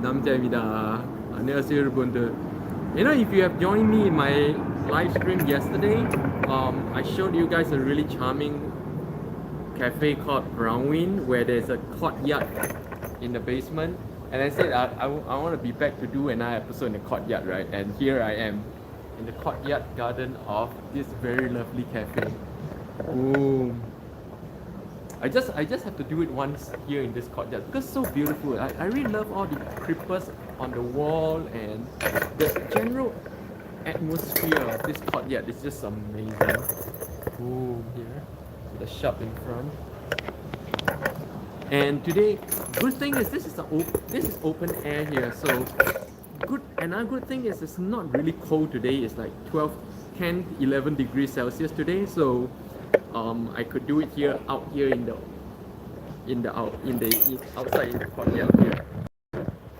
남자입니다. 안녕하세요, 여러분들. You know, if you have joined me in my live stream yesterday, I showed you guys a really charming cafe called Brownwind, where there's a courtyard in the basement. And I said I want to be back to do another episode in the courtyard, right? And here I am in the courtyard garden of this very lovely cafe. Ooh. I just have to do it once here in this courtyard because it's so beautiful. I really love all the creepers on the wall and the general atmosphere of this courtyard is just amazing. Ooh, here, the shop in front. And today, good thing is this is open air here. So good. Another good thing is it's not really cold today. It's like 12, 10, 11 degrees Celsius today. So I could do it here out here outside in the courtyard here.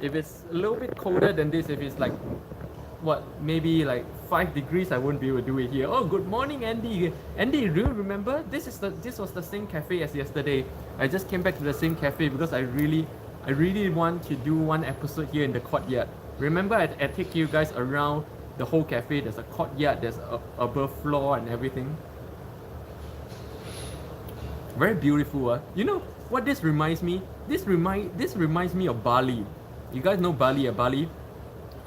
If it's a little bit colder than this, if it's like what maybe like 5 degrees, I wouldn't be able to do it here. Oh, good morning, Andy. Andy, do you remember this was the same cafe as yesterday? I just came back to the same cafe because I really want to do one episode here in the courtyard. Remember, I take you guys around the whole cafe. There's a courtyard, there's a above floor and everything. Very beautiful. You know what this reminds me? This reminds me of Bali. You guys know Bali, Bali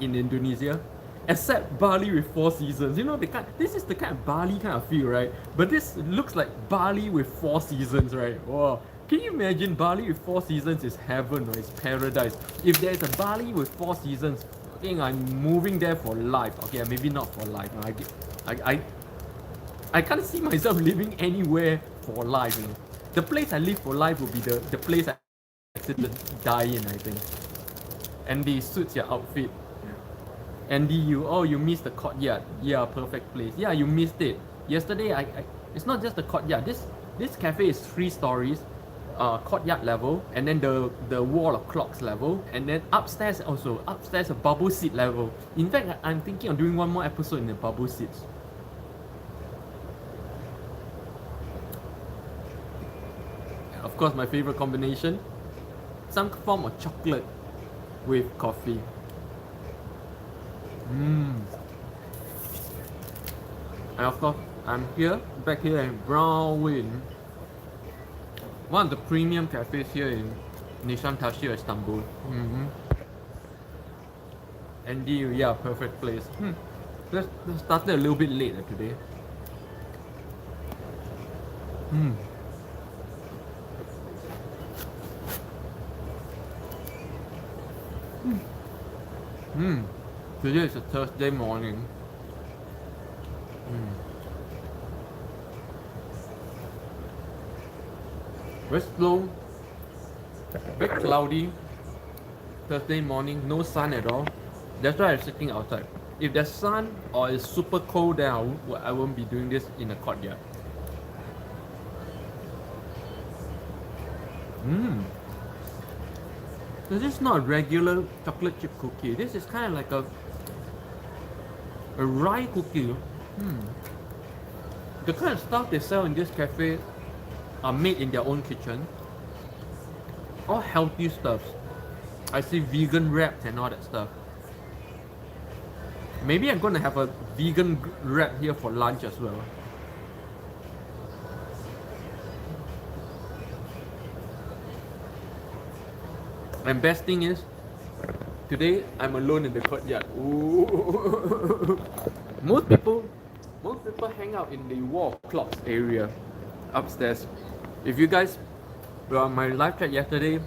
in Indonesia? Except Bali with 4 seasons. You know, this is the kind of Bali kind of feel, right? But this looks like Bali with 4 seasons, right? Wow. Can you imagine Bali with 4 seasons is heaven or it's paradise? If there's a Bali with 4 seasons, I think I'm moving there for life. Okay, maybe not for life. I can't see myself living anywhere for life. You know? The place I live for life will be the place I accidentally die in, I think. Andy, suits your outfit. Andy, you missed the courtyard. Yeah, perfect place. Yeah, you missed it. Yesterday, it's not just the courtyard. This cafe is 3 stories, courtyard level, and then the wall of clocks level, and then upstairs a bubble seat level. In fact, I'm thinking of doing one more episode in the bubble seats. Of course, my favorite combination, some form of chocolate with coffee. And of course, I'm back here in Brownwind, one of the premium cafes here in Nişantaşı, Istanbul. And yeah, perfect place. Let's start a little bit late today. Today is a Thursday morning. Very slow, very cloudy. Thursday morning, no sun at all. That's why I'm sitting outside. If there's sun or it's super cold, then I won't be doing this in a courtyard. This is not a regular chocolate chip cookie. This is kind of like a rye cookie. The kind of stuff they sell in this cafe are made in their own kitchen. All healthy stuff. I see vegan wraps and all that stuff. Maybe I'm gonna have a vegan wrap here for lunch as well. And best thing is, today I'm alone in the courtyard. Ooh. Most people hang out in the wall clocks area upstairs. If you guys were on my live chat yesterday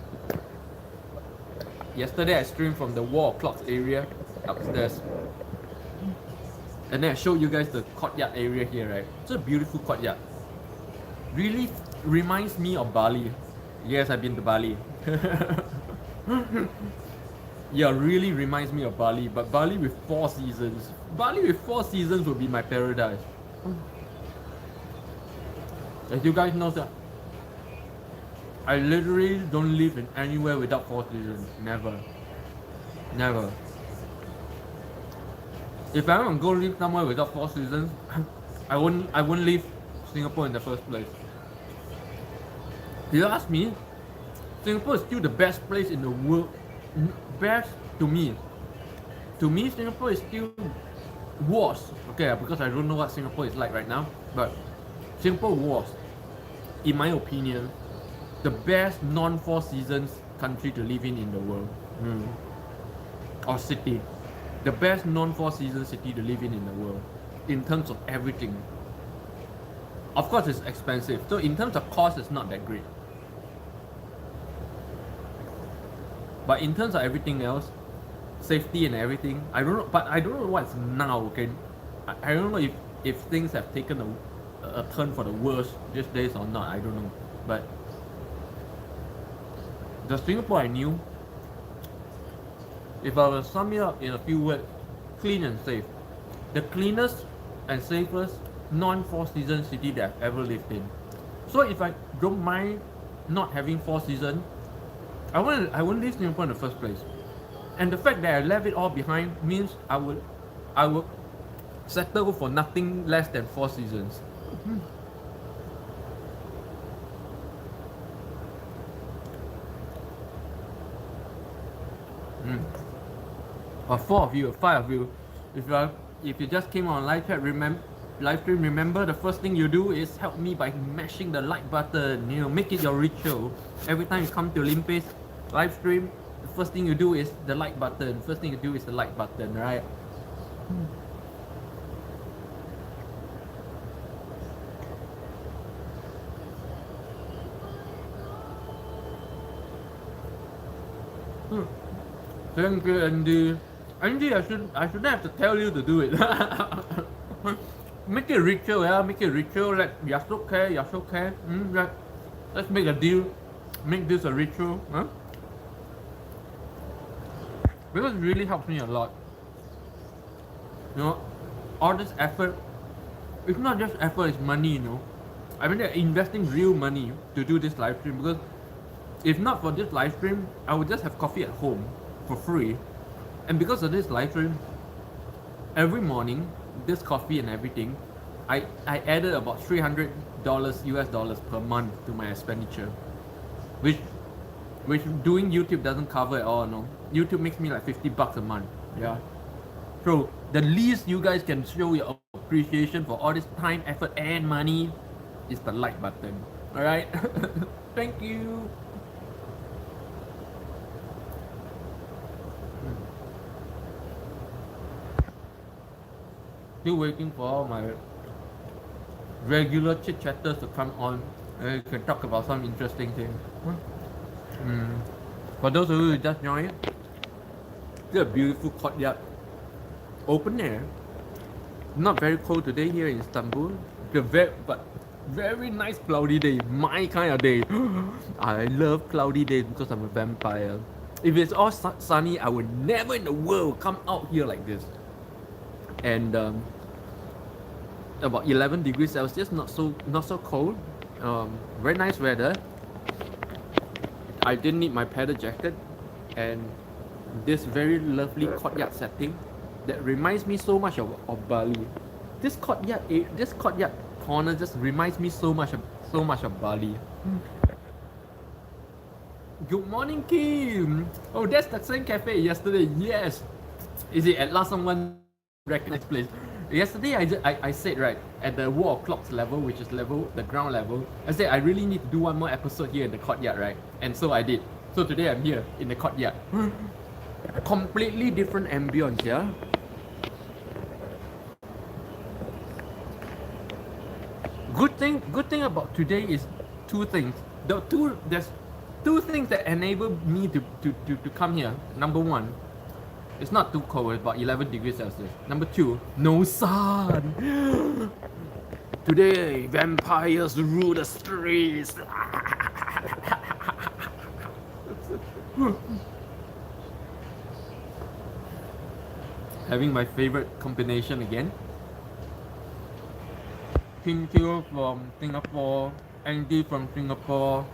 I streamed from the wall clocks area upstairs. And then I showed you guys the courtyard area here, right? It's a beautiful courtyard. Really reminds me of Bali. Yes, I've been to Bali. Yeah, really reminds me of Bali, but Bali with 4 seasons. Bali with 4 seasons would be my paradise. As you guys know that I literally don't live in anywhere without 4 seasons. Never. If I want to go live somewhere without 4 seasons, I won't leave Singapore in the first place. If you ask me, Singapore is still the best place in the world best to me, Singapore is still was, okay, because I don't know what Singapore is like right now, but Singapore was, in my opinion, the best non-four seasons country to live in the world. Or city. The best non-four season city to live in the world. In terms of everything. Of course it's expensive. So in terms of cost, it's not that great. But in terms of everything else, safety and everything, I don't know what's now, okay? I don't know if things have taken a turn for the worse these days or not, I don't know. But the Singapore I knew, if I were to sum it up in a few words, clean and safe. The cleanest and safest non-four season city that I've ever lived in. So if I don't mind not having four seasons, I won't leave Singapore in the first place. And the fact that I left it all behind means I would settle for nothing less than 4 seasons. Or 4 of you, 5 of you. If you just came on live chat, live stream, remember the first thing you do is help me by mashing the like button. You know, make it your ritual. Every time you come to Limpeh's live stream, the first thing you do is the like button. First thing you do is the like button, right? Thank you, Andy. Andy, I shouldn't have to tell you to do it. Make it a ritual, yeah. Make it a ritual. Like Yasuke. Let's make a deal. Make this a ritual, huh? Because it really helps me a lot. You know, all this effort. It's not just effort; it's money. You know, I mean, they're investing real money to do this live stream because if not for this live stream, I would just have coffee at home for free. And because of this live stream, every morning, this coffee and everything, I added about $300 US dollars per month to my expenditure, which doing YouTube doesn't cover at all. No, YouTube makes me like $50 a month. Yeah. So the least you guys can show your appreciation for all this time, effort, and money is the like button. All right. Thank you. Still waiting for all my regular chit chatters to come on and we can talk about some interesting things. For those of you who just joined, it's a beautiful courtyard, open air. Not very cold today here in Istanbul. But very nice cloudy day, my kind of day. I love cloudy days because I'm a vampire. If it's all sunny, I would never in the world come out here like this. And about 11 degrees Celsius, not so cold. Very nice weather. I didn't need my padded jacket, and this very lovely courtyard setting that reminds me so much of Bali. This courtyard corner just reminds me so much of Bali. Good morning, Kim. Oh, that's the same cafe yesterday. Yes. Is it at last someone recognized place? Yesterday I said, right, at the wall of clocks level, which is the ground level, I said I really need to do one more episode here in the courtyard, right? And so I did. So today I'm here in the courtyard. Completely different ambience, yeah. Good thing about today is two things. There's two things that enable me to come here. Number one, it's not too cold, it's about 11 degrees Celsius. Number two, no sun. Today, vampires rule the streets. Having my favorite combination again. Shawn Cheo from Singapore, Andy from Singapore.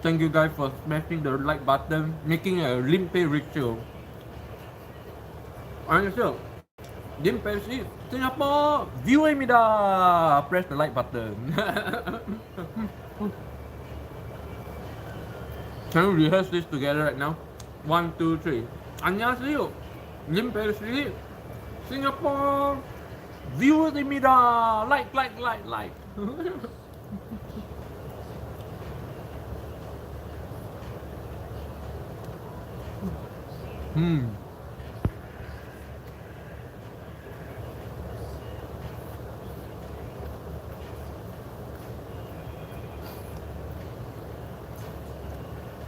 Thank you guys for smashing the like button, making a Limpeh ritual. So, Limpeh Singapore, view입니다. Press the like button. Can we rehearse this together right now? 1, 2, 3. 안녕하세요. 림페시 싱가포르 views입니다. Like.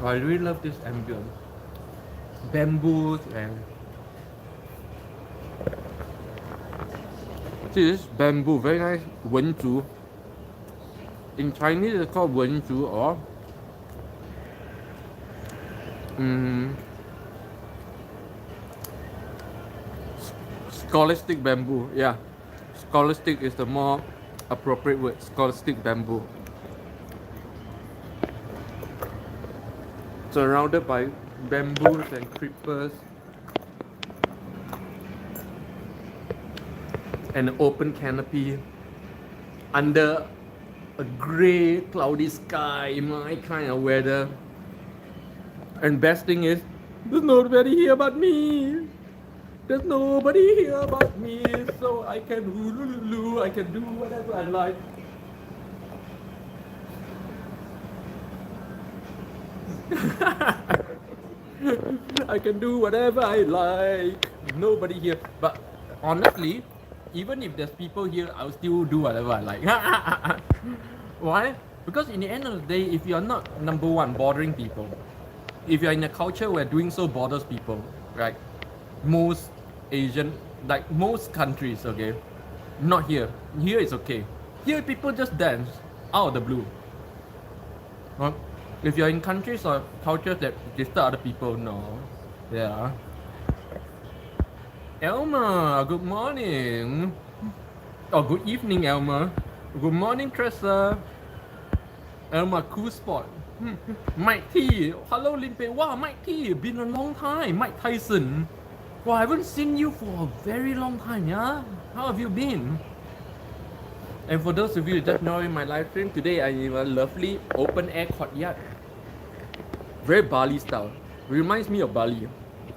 I really love this ambience. Bamboos and this is bamboo, very nice. 文竹. In Chinese, it's called 文竹 or scholastic bamboo. Yeah, scholastic is the more appropriate word. Scholastic bamboo. Surrounded by bamboos and creepers. An open canopy under a grey cloudy sky, my kind of weather. And best thing is, there's nobody here but me. There's nobody here but me, so I can I can do whatever I like. I can do whatever I like. Nobody here, but honestly, even if there's people here, I'll still do whatever I like. Why? Because in the end of the day, if you're not number one bothering people, if you're in a culture where doing so bothers people, right? Most Asian, like most countries, okay, not here. Here it's okay. Here people just dance out of the blue. Huh? If you're in countries or cultures that disturb other people, no. Yeah. Elmer, good morning. Oh, good evening, Elmer. Good morning, Tressa. Elmer, cool spot. Mike T. Hello, Limpeh. Wow, Mike T. Been a long time. Mike Tyson. Wow, I haven't seen you for a very long time, yeah? How have you been? And for those of you just knowing my live stream, today I have a lovely open air courtyard. Very Bali style. Reminds me of Bali.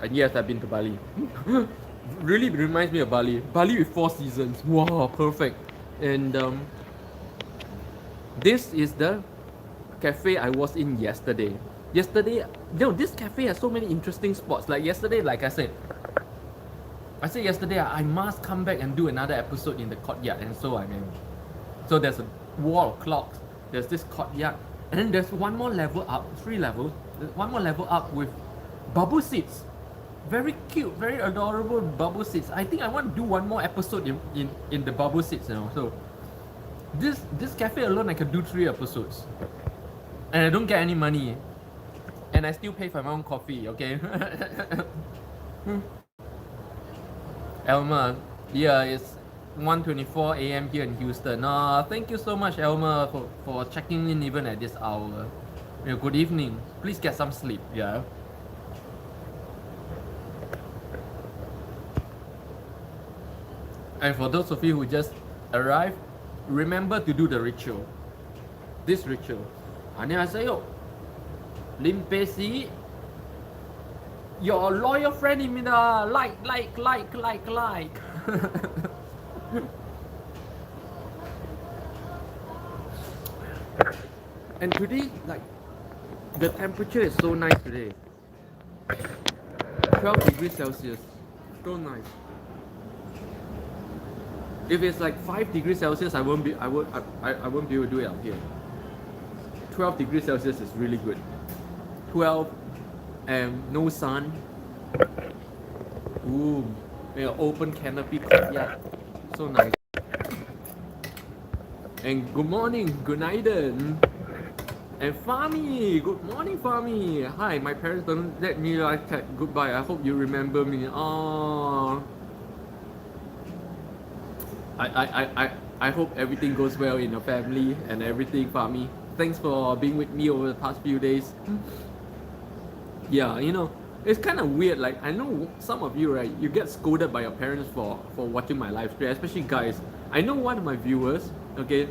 And yes, I've been to Bali. Really reminds me of Bali. Bali with 4 seasons. Wow, perfect. And this is the cafe I was in yesterday. This cafe has so many interesting spots. Like yesterday, like I said yesterday, I must come back and do another episode in the courtyard, and so I am. So there's a wall of clocks, there's this courtyard, and then there's one more level up, 3 levels, one more level up with bubble seats. Very cute, very adorable bubble seats. I think I want to do one more episode in the bubble seats, you know. So this cafe alone, I can do 3 episodes. And I don't get any money. And I still pay for my own coffee, okay? Elmer, yeah, it's 1:24 a.m. here in Houston. Thank you so much, Elmer, for checking in even at this hour. Yeah, good evening. Please get some sleep, yeah? And for those of you who just arrived, remember to do the ritual. This ritual. 안녕하세요. Limpeh C, your loyal friend입니다. Like. And today, like, the temperature is so nice today. 12 degrees Celsius. So nice. If it's like 5 degrees Celsius, I won't be able to do it out here. 12 degrees Celsius is really good. 12 and no sun. Ooh, open canopy courtyard. So nice. And good morning, good night. And Fami, good morning, Fami. Hi, my parents don't let me like that. Goodbye. I hope you remember me. Oh, I hope everything goes well in your family and everything, Fami. Thanks for being with me over the past few days. Yeah, you know, it's kind of weird. Like, I know some of you, right? You get scolded by your parents for watching my live stream, especially guys. I know one of my viewers, okay,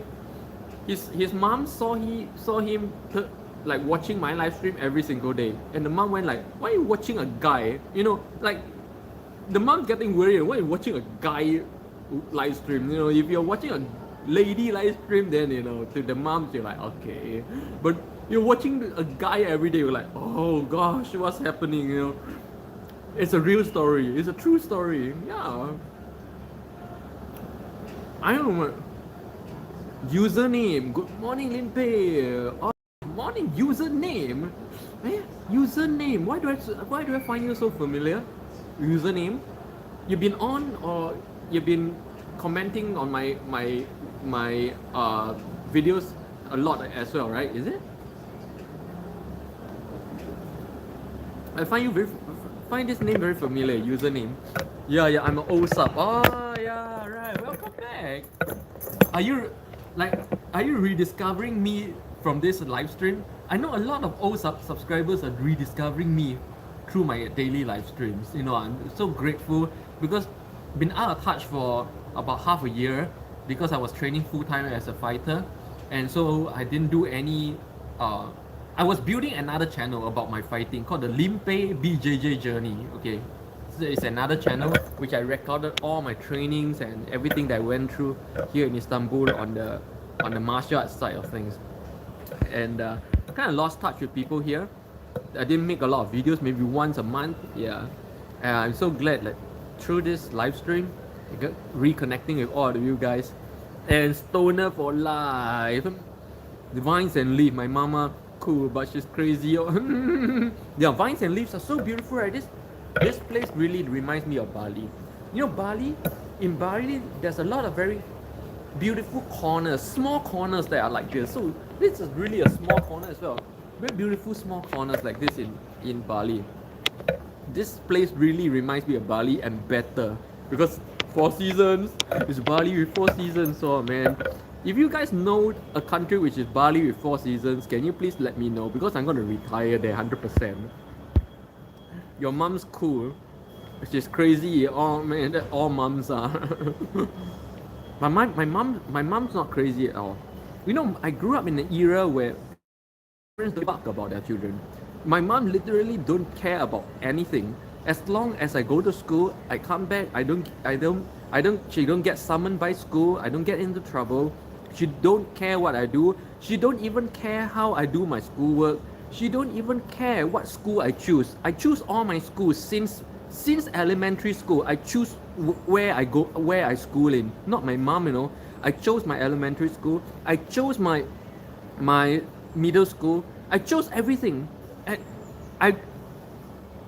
his mom saw him like watching my live stream every single day. And the mom went like, why are you watching a guy? You know, like the mom's getting worried. Why are you watching a guy live stream? You know, if you're watching a lady live stream, then you know, to the moms you're like, okay. But you're watching a guy every day, you're like, oh gosh, what's happening? You know, it's a real story. It's a true story. Yeah. I don't know. Username. Good morning, Limpeh. Oh, good morning. Username. Eh? Username. Why do I find you so familiar? Username. You've been on or you've been commenting on my videos a lot as well, right? Is it? I find this name very familiar. Username. Yeah. I'm an old sub. Oh yeah, right. Welcome back. Are you rediscovering me from this live stream? I know a lot of old subscribers are rediscovering me through my daily live streams. You know, I'm so grateful because been out of touch for about half a year because I was training full time as a fighter, and so I didn't do any. I was building another channel about my fighting called the Limpeh BJJ Journey. Okay, so it's another channel which I recorded all my trainings and everything that I went through here in Istanbul on the martial arts side of things, and kind of lost touch with people here. I didn't make a lot of videos, maybe once a month. Yeah, and I'm so glad that through this live stream, I got reconnecting with all of you guys. And Stoner for life. The Vines and Leaf, my mama cool, but she's crazy. Yeah, Vines and Leaves are so beautiful, right? This place really reminds me of Bali. You know, in Bali, there's a lot of very beautiful corners, small corners that are like this. So this is really a small corner as well. Very beautiful small corners like this in Bali. This place really reminds me of Bali and better because 4 seasons. It's Bali with 4 seasons. So man, if you guys know a country which is Bali with 4 seasons, can you please let me know because I'm gonna retire there 100%. Your mom's cool. She's crazy. Oh man, that all moms are. my mom's not crazy at all. You know, I grew up in an era where parents don't fuck about their children. My mom literally don't care about anything. As long as I go to school, I come back, she don't get summoned by school, I don't get into trouble. She don't care what I do. She don't even care how I do my schoolwork. She don't even care what school I choose. I choose all my schools since elementary school. I choose where I school in. Not my mom, you know. I chose my elementary school. I chose my middle school. I chose everything.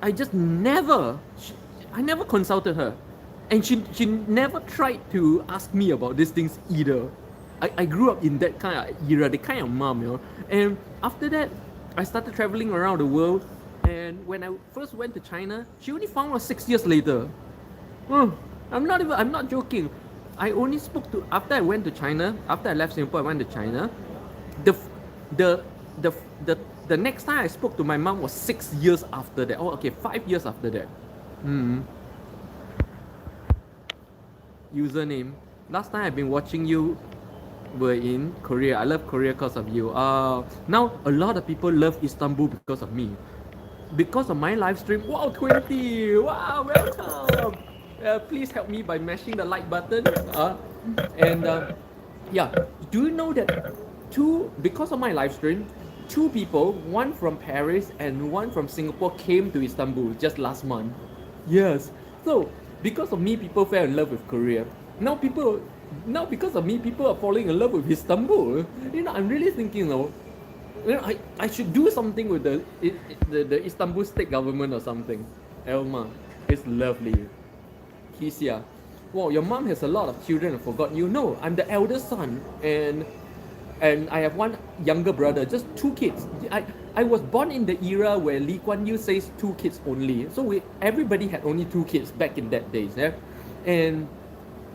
I just never consulted her, and she never tried to ask me about these things either. I grew up in that kind of era, the kind of mom, you know. And after that, I started traveling around the world. And when I first went to China, she only found out 6 years later. I'm not joking. I only spoke to after I went to China. After I left Singapore, I went to China. The next time I spoke to my mom was 6 years after that. Oh, okay, 5 years after that. Username. Last time I've been watching you were in Korea. I love Korea because of you. Now a lot of people love Istanbul because of me. Because of my live stream. Wow, 20! Wow, welcome! Please help me by mashing the like button. Yeah, do you know that because of my live stream, 2 people, one from Paris and one from Singapore, came to Istanbul just last month. Yes. So because of me, people fell in love with Korea. Now because of me, people are falling in love with Istanbul. You know, I'm really thinking, you know, I should do something with the Istanbul state government or something. Elma, it's lovely. Kisia, wow, your mom has a lot of children. I forgot you. No, I'm the eldest son, and I have one younger brother, just 2 kids. I was born in the era where Lee Kuan Yew says 2 kids only. So everybody had only 2 kids back in that days. Yeah? And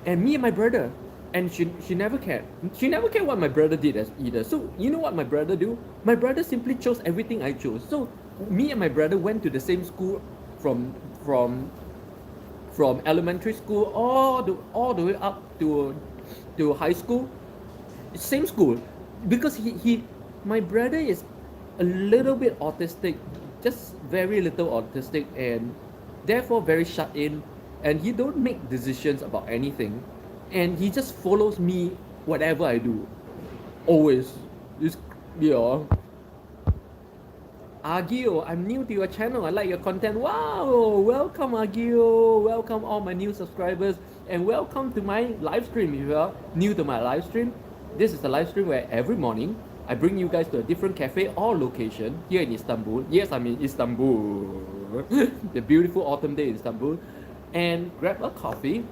me and my brother. And she never cared. She never cared what my brother did either. So you know what my brother do? My brother simply chose everything I chose. So me and my brother went to the same school from elementary school all the way up to high school. Same school. Because my brother is a little bit autistic, just very little autistic, and therefore very shut in, and he don't make decisions about anything, and he just follows me whatever I do, always. It's, yeah. Agio, I'm new to your channel. I like your content. Wow, welcome Agio. Welcome all my new subscribers, and welcome to my live stream. If you are new to my live stream, this is a live stream where every morning I bring you guys to a different cafe or location here in Istanbul. Yes, I'm in Istanbul. The beautiful autumn day in Istanbul, and grab a coffee,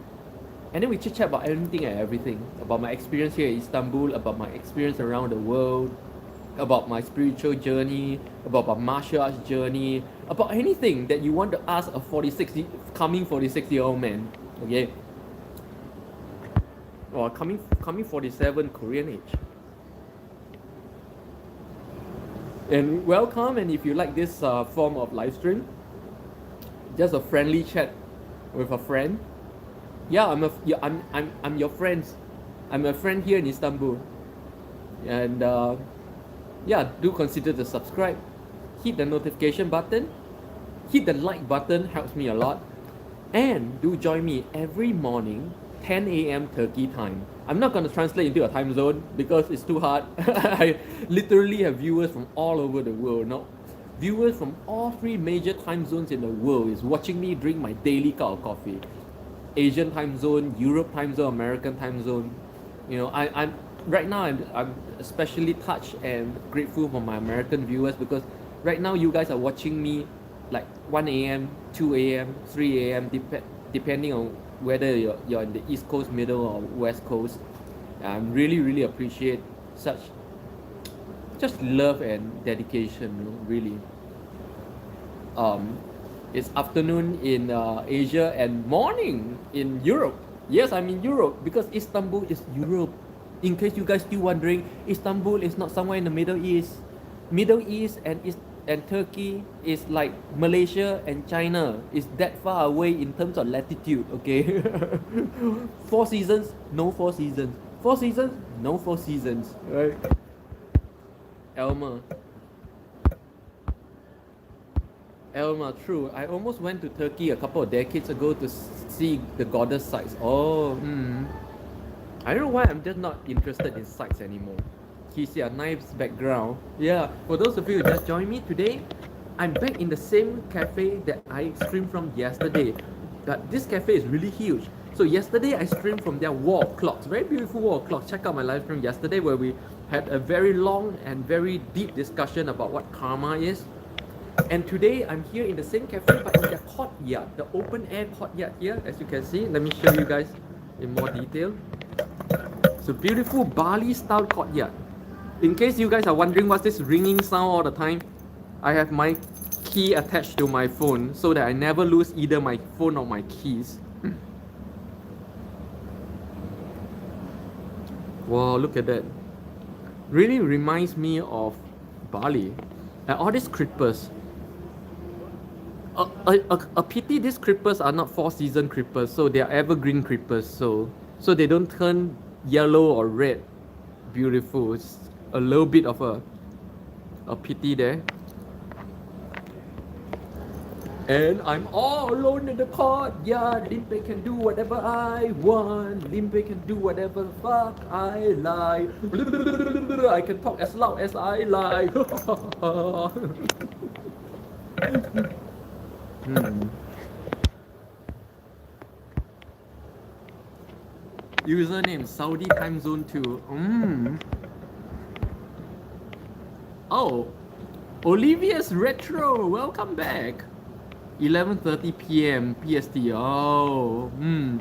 and then we chit chat about anything and everything, about my experience here in Istanbul, about my experience around the world, about my spiritual journey, about my martial arts journey, about anything that you want to ask a 46-year-old man, okay? Or coming 47 Korean age. And welcome, and if you like this form of live stream, just a friendly chat with a friend. Yeah, I'm your friends. I'm a friend here in Istanbul, and yeah, do consider to subscribe, hit the notification button, hit the like button, helps me a lot, and do join me every morning 10 a.m. Turkey time. I'm not going to translate into a time zone because it's too hard. I literally have viewers from all over the world. No, viewers from all 3 major time zones in the world is watching me drink my daily cup of coffee. Asian time zone, Europe time zone, American time zone. You know, I'm right now I'm especially touched and grateful for my American viewers, because right now you guys are watching me like 1 a.m., 2 a.m., 3 a.m. Depending on whether you're in the East Coast, Middle or West Coast. I really appreciate such just love and dedication, you know, really. It's afternoon in Asia and morning in Europe. Yes, I'm in Europe because Istanbul is Europe. In case you guys still wondering, Istanbul is not somewhere in the Middle East. Middle East and Turkey is like Malaysia and China. It's that far away in terms of latitude, okay? 4 seasons, no 4 seasons. 4 seasons, no 4 seasons. Right? Elma, true. I almost went to Turkey a couple of decades ago to see the goddess sites. Oh, I don't know why I'm just not interested in sites anymore. Kisia, nice background. Yeah, for those of you who just joined me today, I'm back in the same cafe that I streamed from yesterday. But this cafe is really huge. So yesterday I streamed from their wall clocks, very beautiful wall clocks. Check out my live stream yesterday where we had a very long and very deep discussion about what karma is. And today I'm here in the same cafe but in their courtyard, the open air courtyard here, as you can see. Let me show you guys in more detail. It's a beautiful Bali style courtyard. In case you guys are wondering what's this ringing sound all the time, I have my key attached to my phone so that I never lose either my phone or my keys. Wow, look at that. Really reminds me of Bali. And all these creepers. A pity these creepers are not 4-season creepers, so they are evergreen creepers, so they don't turn yellow or red. Beautiful. It's a little bit of a pity there. And I'm all alone in the courtyard. Limpeh can do whatever I want. Limpeh can do whatever the fuck I like. I can talk as loud as I like. Username Saudi time zone 2. Oh, Olivia's Retro, welcome back. 11:30 p.m. PST. Oh,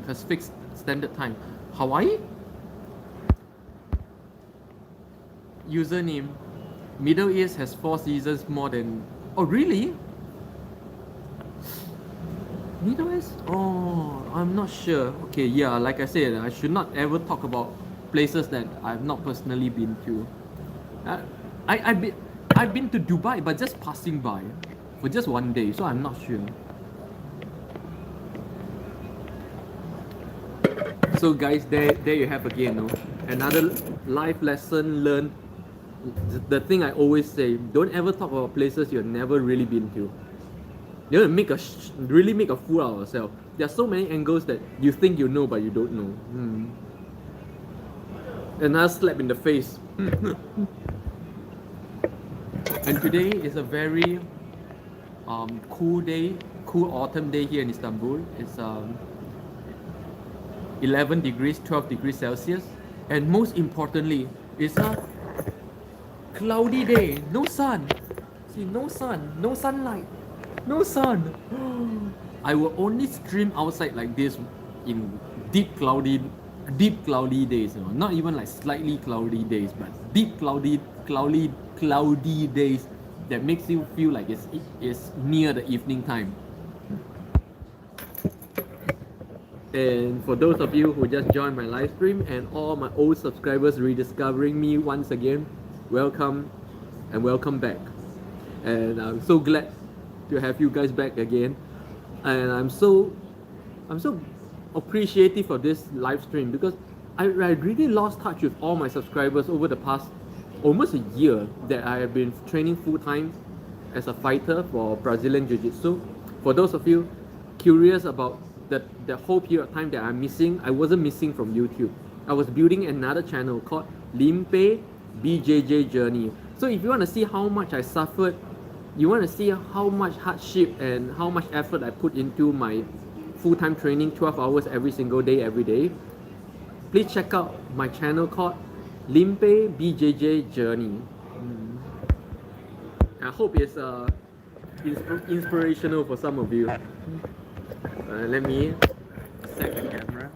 Pacific Standard Time. Hawaii? Username Middle East has 4 seasons more than. Oh, really? Middle East? Oh, I'm not sure. Okay, yeah, like I said, I should not ever talk about places that I've not personally been to. I've been to Dubai, but just passing by for just 1 day, so I'm not sure. So guys, there you have again, no? Another life lesson learned the thing I always say, don't ever talk about places you've never really been to. You're gonna really make a fool out of yourself. There are so many angles that you think you know, but you don't know. Another slap in the face. And today is a very cool day, cool autumn day here in Istanbul. It's 11 degrees, 12 degrees Celsius. And most importantly, it's a cloudy day, no sun. See, no sun, no sunlight, no sun. I will only stream outside like this in deep cloudy days, you know, not even like slightly cloudy days, but deep cloudy days that makes you feel like it's near the evening time. And for those of you who just joined my live stream and all my old subscribers rediscovering me once again, welcome and welcome back. And I'm so glad to have you guys back again. And I'm so appreciative of this live stream because I really lost touch with all my subscribers over the past almost a year that I have been training full-time as a fighter for Brazilian Jiu-Jitsu. For those of you curious about the whole period of time that I'm missing, I wasn't missing from YouTube. I was building another channel called Limpeh BJJ Journey. So if you want to see how much I suffered, you want to see how much hardship and how much effort I put into my full-time training, 12 hours every single day, every day, please check out my channel called Limpeh BJJ Journey. I hope it's inspirational for some of you. Let me set the camera.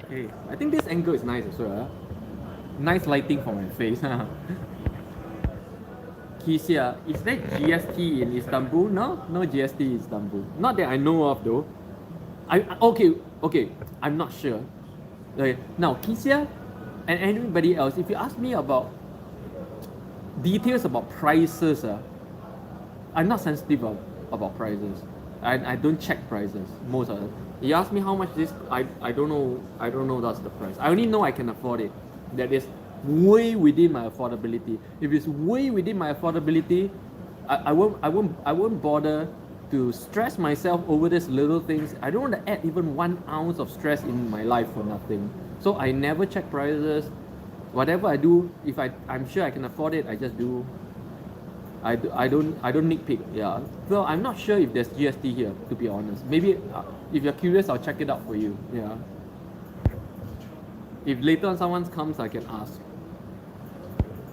Okay, I think this angle is nice as well. Nice lighting for my face. Kisia, is there GST in Istanbul? No GST in Istanbul. Not that I know of though. Okay, I'm not sure. Okay, now Kisia and anybody else, if you ask me about details about prices, I'm not sensitive about prices. I don't check prices most of it. You ask me how much this, I don't know that's the price. I only know I can afford it. That is way within my affordability. If it's way within my affordability, I won't bother to stress myself over these little things. I don't want to add even 1 ounce of stress in my life for nothing. So I never check prices. Whatever I do, if I'm sure I can afford it, I just do. I don't nitpick. Yeah. So I'm not sure if there's GST here, to be honest. Maybe if you're curious, I'll check it out for you. Yeah. If later on someone comes, I can ask.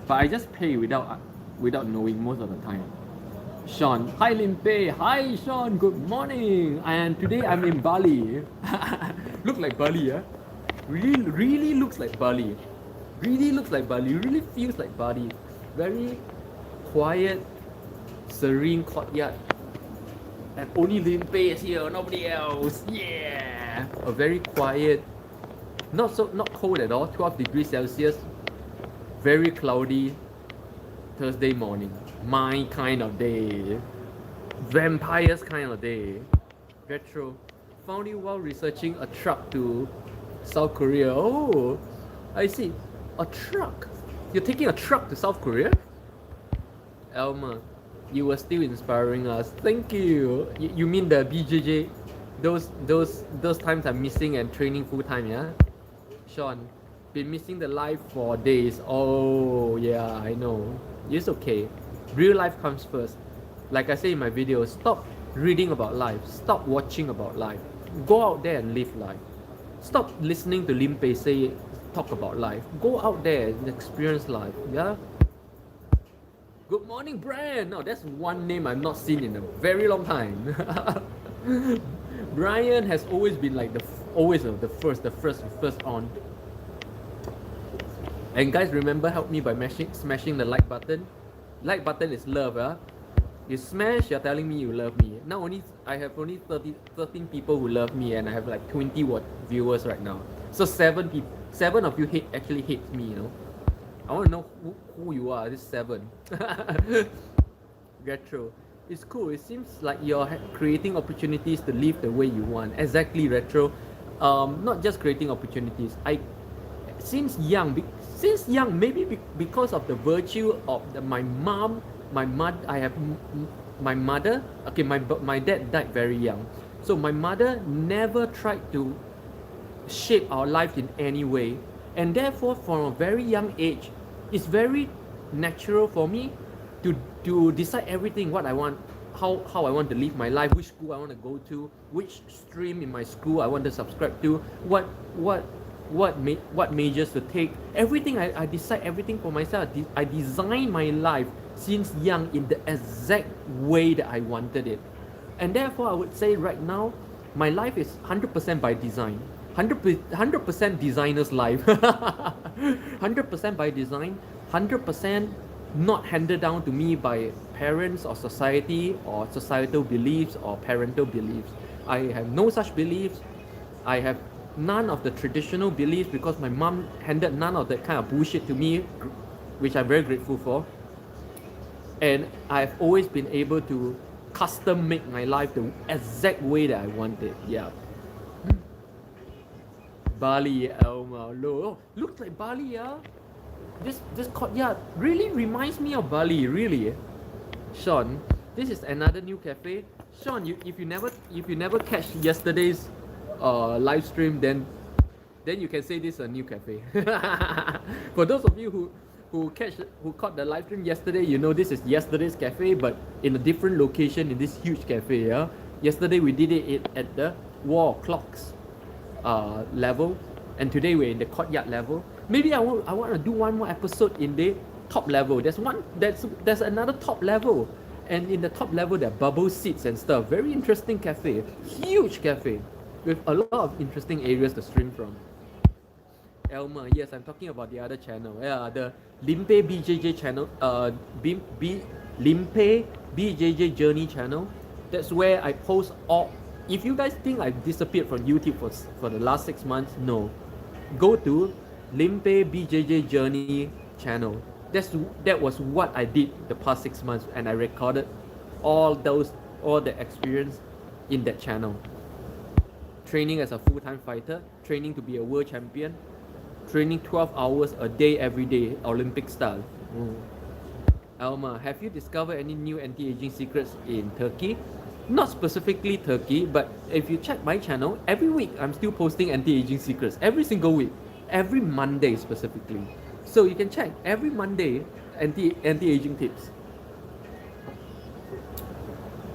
But I just pay without knowing most of the time. Shawn, hi Limpeh, hi Shawn, good morning. And today I'm in Bali. Look like Bali, yeah? Really looks like Bali. Really looks like Bali. Really feels like Bali. Very quiet, serene courtyard. And only Limpeh is here, nobody else. Yeah. A very quiet, not cold at all. 12 degrees Celsius. Very cloudy Thursday morning. My kind of day. Vampires kind of day. Retro. Found you while researching a truck to South Korea. Oh, I see. A truck. You're taking a truck to South Korea? Elmer, you were still inspiring us. Thank you. You mean the BJJ? Those times I'm missing and training full time, yeah? Shawn, been missing the live for days. Oh yeah, I know. It's okay. Real life comes first. Like I say in my videos, stop reading about life. Stop watching about life. Go out there and live life. Stop listening to Limpeh say talk about life. Go out there and experience life. Yeah. Good morning, Brian. Now that's one name I've not seen in a very long time. Brian has always been like the first on. And guys, remember, help me by smashing the like button. Like button is love, huh? You smash, you're telling me you love me. Now I have only 13 people who love me, and I have like 20 viewers right now. So 7 of you actually hate me, you know. I want to know who you are. This 7. Retro. It's cool. It seems like you're creating opportunities to live the way you want. Exactly, Retro. Not just creating opportunities. Since young, since young, maybe because of the virtue of my mom, my mother. I have my mother. Okay, my dad died very young, so my mother never tried to shape our life in any way, and therefore from a very young age it's very natural for me to decide everything what I want, how I want to live my life, which school I want to go to, which stream in my school I want to subscribe to, what majors to take. Everything I decide everything for myself. I design my life since young in the exact way that I wanted it, and therefore I would say right now my life is 100% by design. 100% designer's life. 100% by design, 100% not handed down to me by parents or society or societal beliefs or parental beliefs. I have no such beliefs. I have none of the traditional beliefs because my mom handed none of that kind of bullshit to me, which I'm very grateful for. And I've always been able to custom make my life the exact way that I want it. Yeah. Bali, Elma. Oh, looks like Bali, yeah. This courtyard really reminds me of Bali, really. Shawn, this is another new cafe. Shawn, if you never catch yesterday's live stream, then you can say this is a new cafe. For those of you who caught the live stream yesterday, you know this is yesterday's cafe, but in a different location in this huge cafe. Yeah. Yesterday we did it at the wall clocks level, and today we're in the courtyard level. Maybe I want to do one more episode in the top level. There's another top level, and in the top level there are bubble seats and stuff. Very interesting cafe, huge cafe with a lot of interesting areas to stream from. Elmer, yes, I'm talking about the other channel. Yeah, the Limpeh BJJ channel. Limpeh BJJ Journey channel. That's where I post all. If you guys think I disappeared from YouTube for the last 6 months, no. Go to Limpeh BJJ Journey channel. That was what I did the past 6 months, and I recorded all the experience in that channel. Training as a full-time fighter, training to be a world champion, training 12 hours a day every day, Olympic style. Alma, have you discovered any new anti-aging secrets in Turkey? Not specifically Turkey, but if you check my channel, every week I'm still posting anti-aging secrets. Every single week. Every Monday specifically. So you can check every Monday anti-aging tips.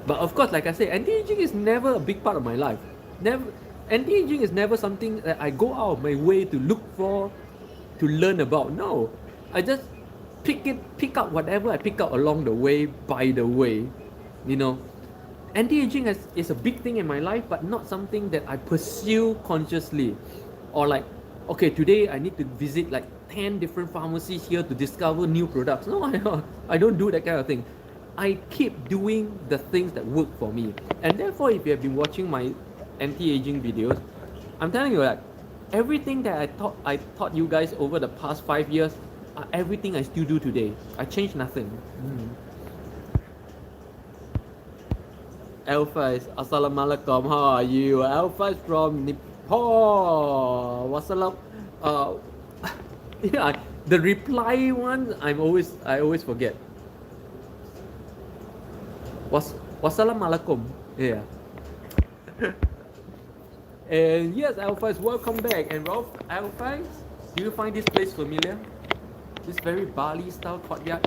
But of course, like I said, anti-aging is never a big part of my life. Anti-aging is never something that I go out of my way to look for, to learn about. No. I just pick up whatever I pick up along the way, by the way. You know. Anti-aging is a big thing in my life, but not something that I pursue consciously. Or like, okay, today I need to visit like 10 different pharmacies here to discover new products. No, I don't do that kind of thing. I keep doing the things that work for me. And therefore, if you have been watching my anti-aging videos, I'm telling you that everything that I taught you guys over the past 5 years, everything I still do today. I changed nothing. Alpha is Assalamualaikum. How are you? Alpha is from Nepal. Wassalam. Yeah, the reply one I always forget. Wassalamualaikum. Yeah. And yes, Alpha is welcome back. And Ralph, Alpha, do you find this place familiar? This very Bali style courtyard.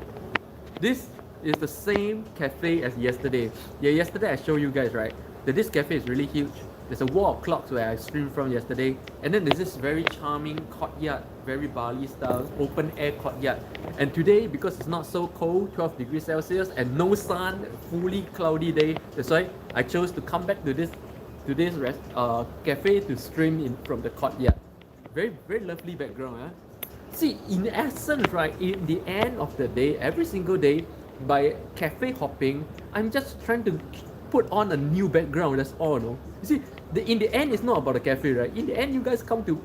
This is the same cafe as yesterday. Yeah, yesterday I showed you guys, right? That this cafe is really huge. There's a wall of clocks where I streamed from yesterday. And then there's this very charming courtyard, very Bali style, open air courtyard. And today, because it's not so cold, 12 degrees Celsius, and no sun, fully cloudy day, that's why I chose to come back to this cafe to stream from the courtyard. Very, very lovely background. Huh? See, in essence, right, in the end of the day, every single day, by cafe hopping, I'm just trying to put on a new background. That's all. No, you see, in the end, it's not about the cafe, right? In the end, you guys come to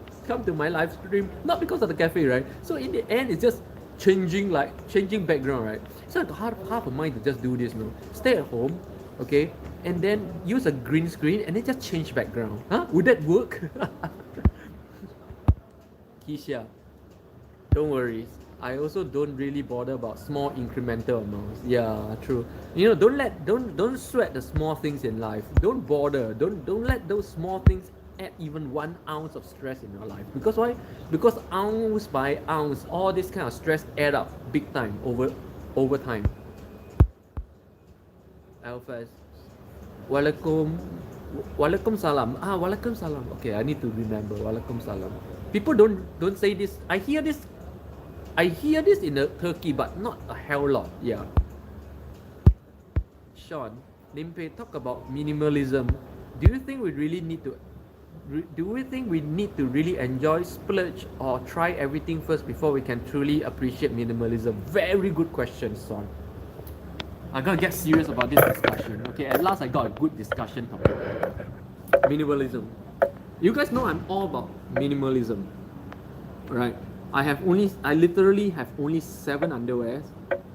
my live stream not because of the cafe, right? So in the end, it's just changing background, right? So I have half a mind to just do this, no? Stay at home, okay, and then use a green screen and then just change background. Huh? Would that work? Keisha, Don't worry. I also don't really bother about small incremental amounts. Yeah, true. You know, don't sweat the small things in life. Don't bother. Don't let those small things add even 1 ounce of stress in your life. Because why? Because ounce by ounce, all this kind of stress add up big time over time. Alphas. Walaikum salam. Walaikum salam. Okay, I need to remember. Walaikum salam. People don't say this. I hear this in Turkey, but not a hell lot. Yeah. Shawn, Limpeh, talk about minimalism. Do you think we really need to? Do we think we need to really enjoy, splurge, or try everything first before we can truly appreciate minimalism? Very good question, Shawn. I gotta get serious about this discussion. Okay, at last I got a good discussion topic. Minimalism. You guys know I'm all about minimalism, right? I literally have only 7 underwears.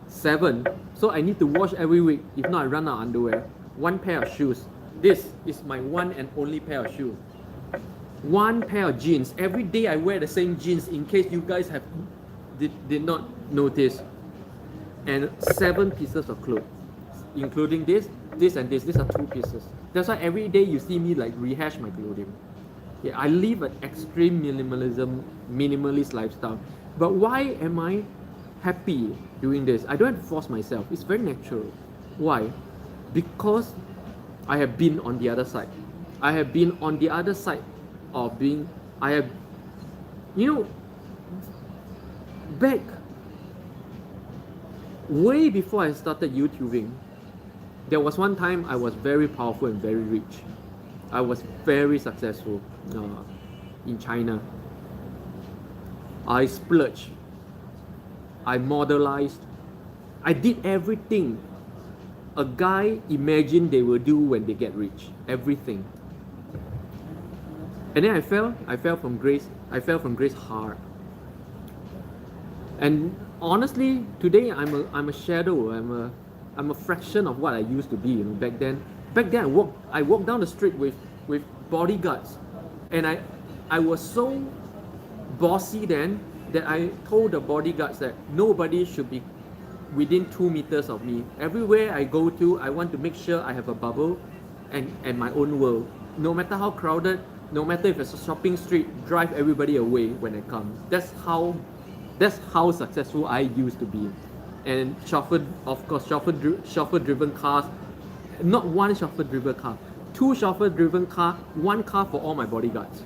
7. So I need to wash every week. If not, I run out of underwear. 1 pair of shoes. This is my one and only pair of shoes. 1 pair of jeans. Every day I wear the same jeans in case you guys did not notice. And 7 pieces of clothes, including this and this. These are 2 pieces. That's why every day you see me like rehash my clothing. Yeah, I live an extreme minimalist lifestyle. But why am I happy doing this? I don't have to force myself. It's very natural. Why? Because I have been on the other side. I have been on the other side of being. Back way before I started YouTubing, there was one time I was very powerful and very rich. I was very successful in China. I splurged. I modelized. I did everything a guy imagined they will do when they get rich. Everything. And then I fell from grace. I fell from grace hard. And honestly, today I'm a shadow. I'm a fraction of what I used to be. You know, back then I walked down the street with bodyguards, and I was so bossy then that I told the bodyguards that nobody should be within 2 meters of me. Everywhere I go to, I want to make sure I have a bubble and my own world. No matter how crowded, no matter if it's a shopping street, drive everybody away when I come. That's how successful I used to be. And chauffeur-driven cars, not 1 chauffeur-driven car, 2 chauffeur-driven car, 1 car for all my bodyguards.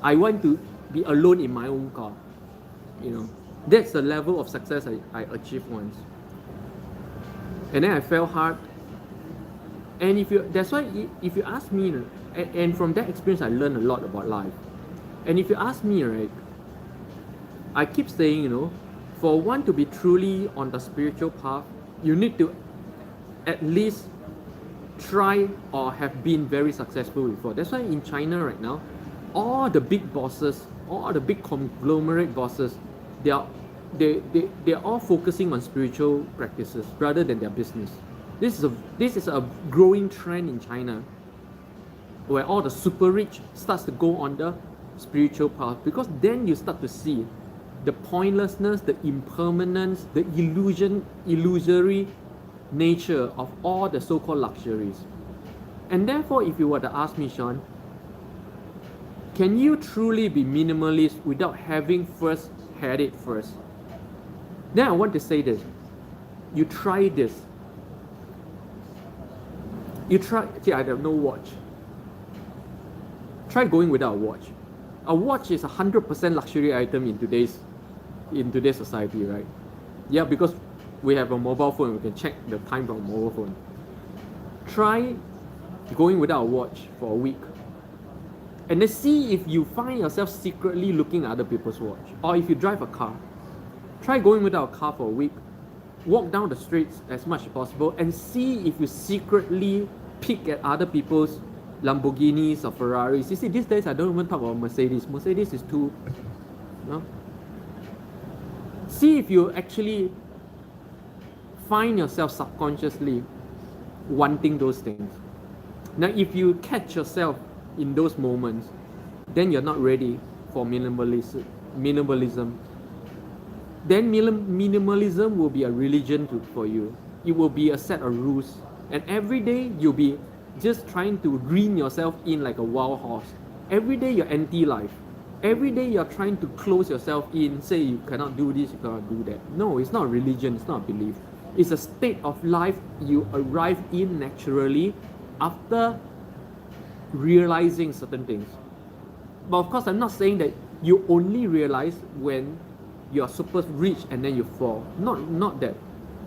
I want to be alone in my own car. You know, that's the level of success I achieved once. And then I fell hard. And that's why if you ask me, and from that experience I learned a lot about life. And if you ask me, right, I keep saying, you know, for one to be truly on the spiritual path, you need to at least try or have been very successful before. That's why in China right now, all the big bosses, all the big conglomerate bosses, they're all focusing on spiritual practices rather than their business. This is a growing trend in China, where all the super rich starts to go on the spiritual path, because then you start to see the pointlessness, the impermanence, the illusory nature of all the so-called luxuries. And therefore, if you were to ask me, Shawn, can you truly be minimalist without having first had it first? Then I want to say this. You try this. See, I have no watch. Try going without a watch. A watch is 100% luxury item in today's society, right? Yeah, because we have a mobile phone, we can check the time from a mobile phone. Try going without a watch for a week, and then see if you find yourself secretly looking at other people's watch. Or if you drive a car, try going without a car for a week. Walk down the streets as much as possible and see if you secretly peek at other people's Lamborghinis or Ferraris. You see, these days I don't even talk about Mercedes. Mercedes is too, you know? See if you actually find yourself subconsciously wanting those things. Now, if you catch yourself in those moments, then you're not ready for minimalism. then minimalism will be a religion for you. It will be a set of rules. And every day you'll be just trying to rein yourself in like a wild horse. Every day you're anti-life. Every day you're trying to close yourself in, say you cannot do this, you cannot do that. No, it's not religion, it's not a belief. It's a state of life you arrive in naturally after realizing certain things. But of course, I'm not saying that you only realize when you're super rich and then you fall. Not that.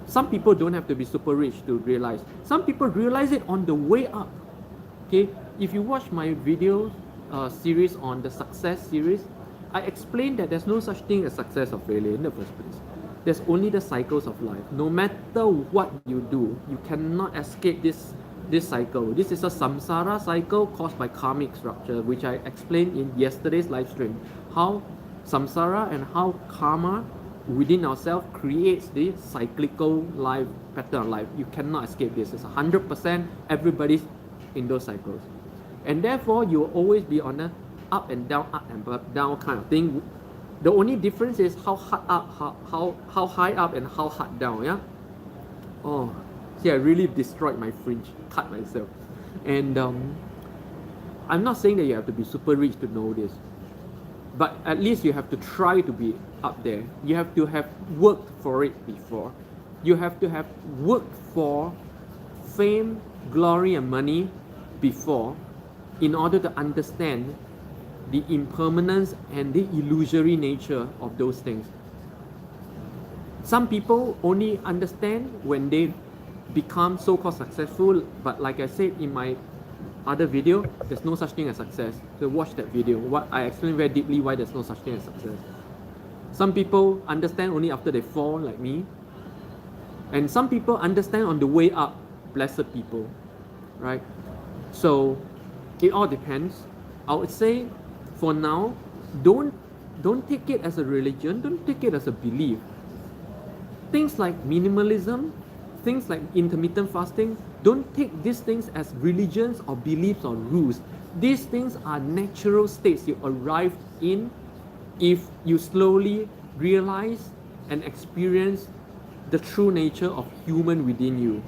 Some people don't have to be super rich to realize. Some people realize it on the way up. Okay, if you watch my video series on the success series, I explained that there's no such thing as success or failure in the first place. There's only the cycles of life. No matter what you do, you cannot escape this cycle. This is a samsara cycle caused by karmic structure, which I explained in yesterday's live stream. How samsara and how karma within ourselves creates the cyclical life pattern of life. You cannot escape this. It's 100%. Everybody's in those cycles, and therefore you will always be on a up and down kind of thing. The only difference is how hard up, how high up and how hard down. Yeah. Oh, see, I really destroyed my fringe, cut myself, and I'm not saying that you have to be super rich to know this. But at least you have to try to be up there. You have to have worked for it before. You have to have worked for fame, glory, and money before in order to understand the impermanence and the illusory nature of those things. Some people only understand when they become so-called successful, but like I said in my other video, there's no such thing as success. So watch that video. What I explain very deeply why there's no such thing as success. Some people understand only after they fall, like me. And some people understand on the way up, blessed people, right? So it all depends. I would say for now, don't take it as a religion, don't take it as a belief. Things like minimalism, things like intermittent fasting, don't take these things as religions or beliefs or rules. These things are natural states you arrive in if you slowly realize and experience the true nature of human within you.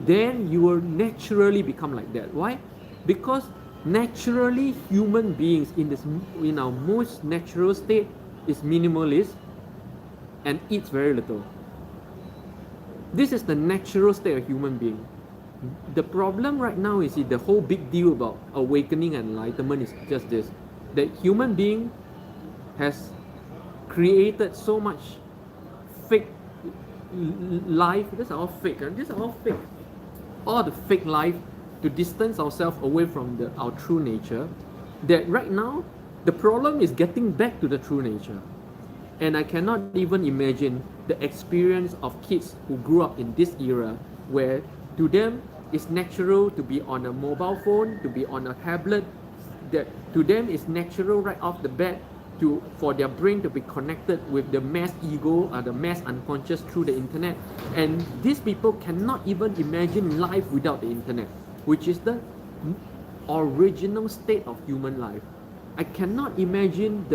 Then you will naturally become like that. Why? Because naturally human beings in our most natural state is minimalist and eats very little. This is the natural state of human being. The problem right now is the whole big deal about awakening and enlightenment is just this, that human being has created so much fake life. These are all fake. These are all fake. All the fake life to distance ourselves away from our true nature. That right now, the problem is getting back to the true nature. And I cannot even imagine the experience of kids who grew up in this era where to them it's natural to be on a mobile phone, to be on a tablet, that to them it's natural right off the bat for their brain to be connected with the mass ego or the mass unconscious through the internet. And these people cannot even imagine life without the internet, which is the original state of human life. I cannot imagine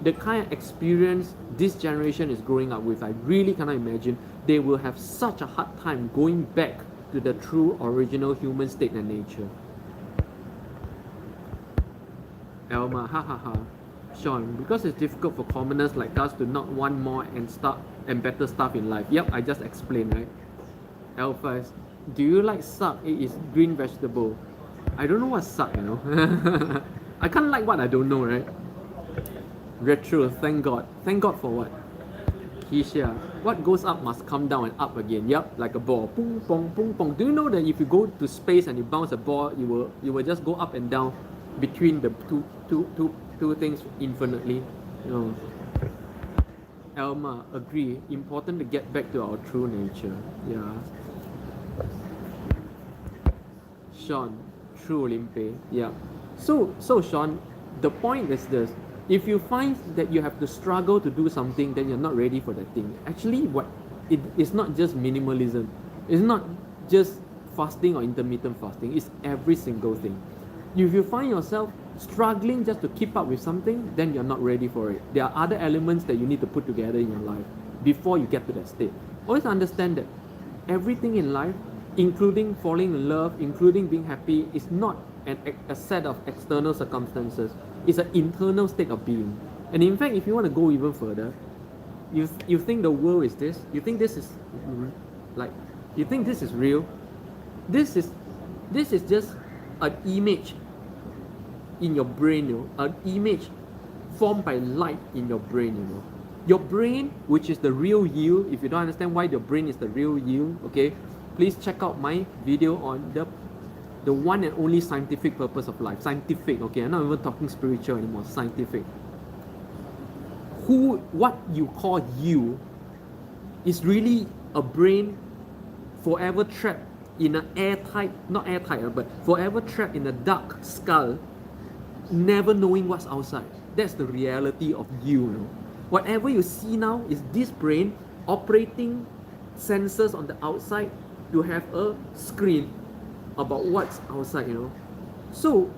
the kind of experience this generation is growing up with. I really cannot imagine. They will have such a hard time going back to the true original human state and nature. Elma, ha ha ha. Shawn, because it's difficult for commoners like us to not want more and better stuff in life. Yep, I just explained, right? Alpha, do you like suck? It is green vegetable. I don't know what suck, you know. I can't like what I don't know, right? Retro, thank God. Thank God for what? Keisha, what goes up must come down and up again. Yep, like a ball. Pong, pong, pong, pong. Do you know that if you go to space and you bounce a ball, you will just go up and down between the two things infinitely? You know. Elma, agree. Important to get back to our true nature. Yeah. Shawn, true Limpeh. Yeah. So Shawn, the point is this. If you find that you have to struggle to do something, then you're not ready for that thing. Actually, it's not just minimalism. It's not just fasting or intermittent fasting. It's every single thing. If you find yourself struggling just to keep up with something, then you're not ready for it. There are other elements that you need to put together in your life before you get to that state. Always understand that everything in life, including falling in love, including being happy, is not a set of external circumstances. It's an internal state of being. And in fact, if you want to go even further, you think the world is this, you think this is like, you think this is real. This is just an image in your brain, an image formed by light in your brain, Your brain, which is the real you, if you don't understand why your brain is the real you, okay, please check out my video on the one and only scientific purpose of life. Scientific, okay, I'm not even talking spiritual anymore, scientific. What you call you is really a brain forever trapped in an not airtight, but forever trapped in a dark skull, never knowing what's outside. That's the reality of you, Whatever you see now is this brain operating sensors on the outside to have a screen about what's outside, So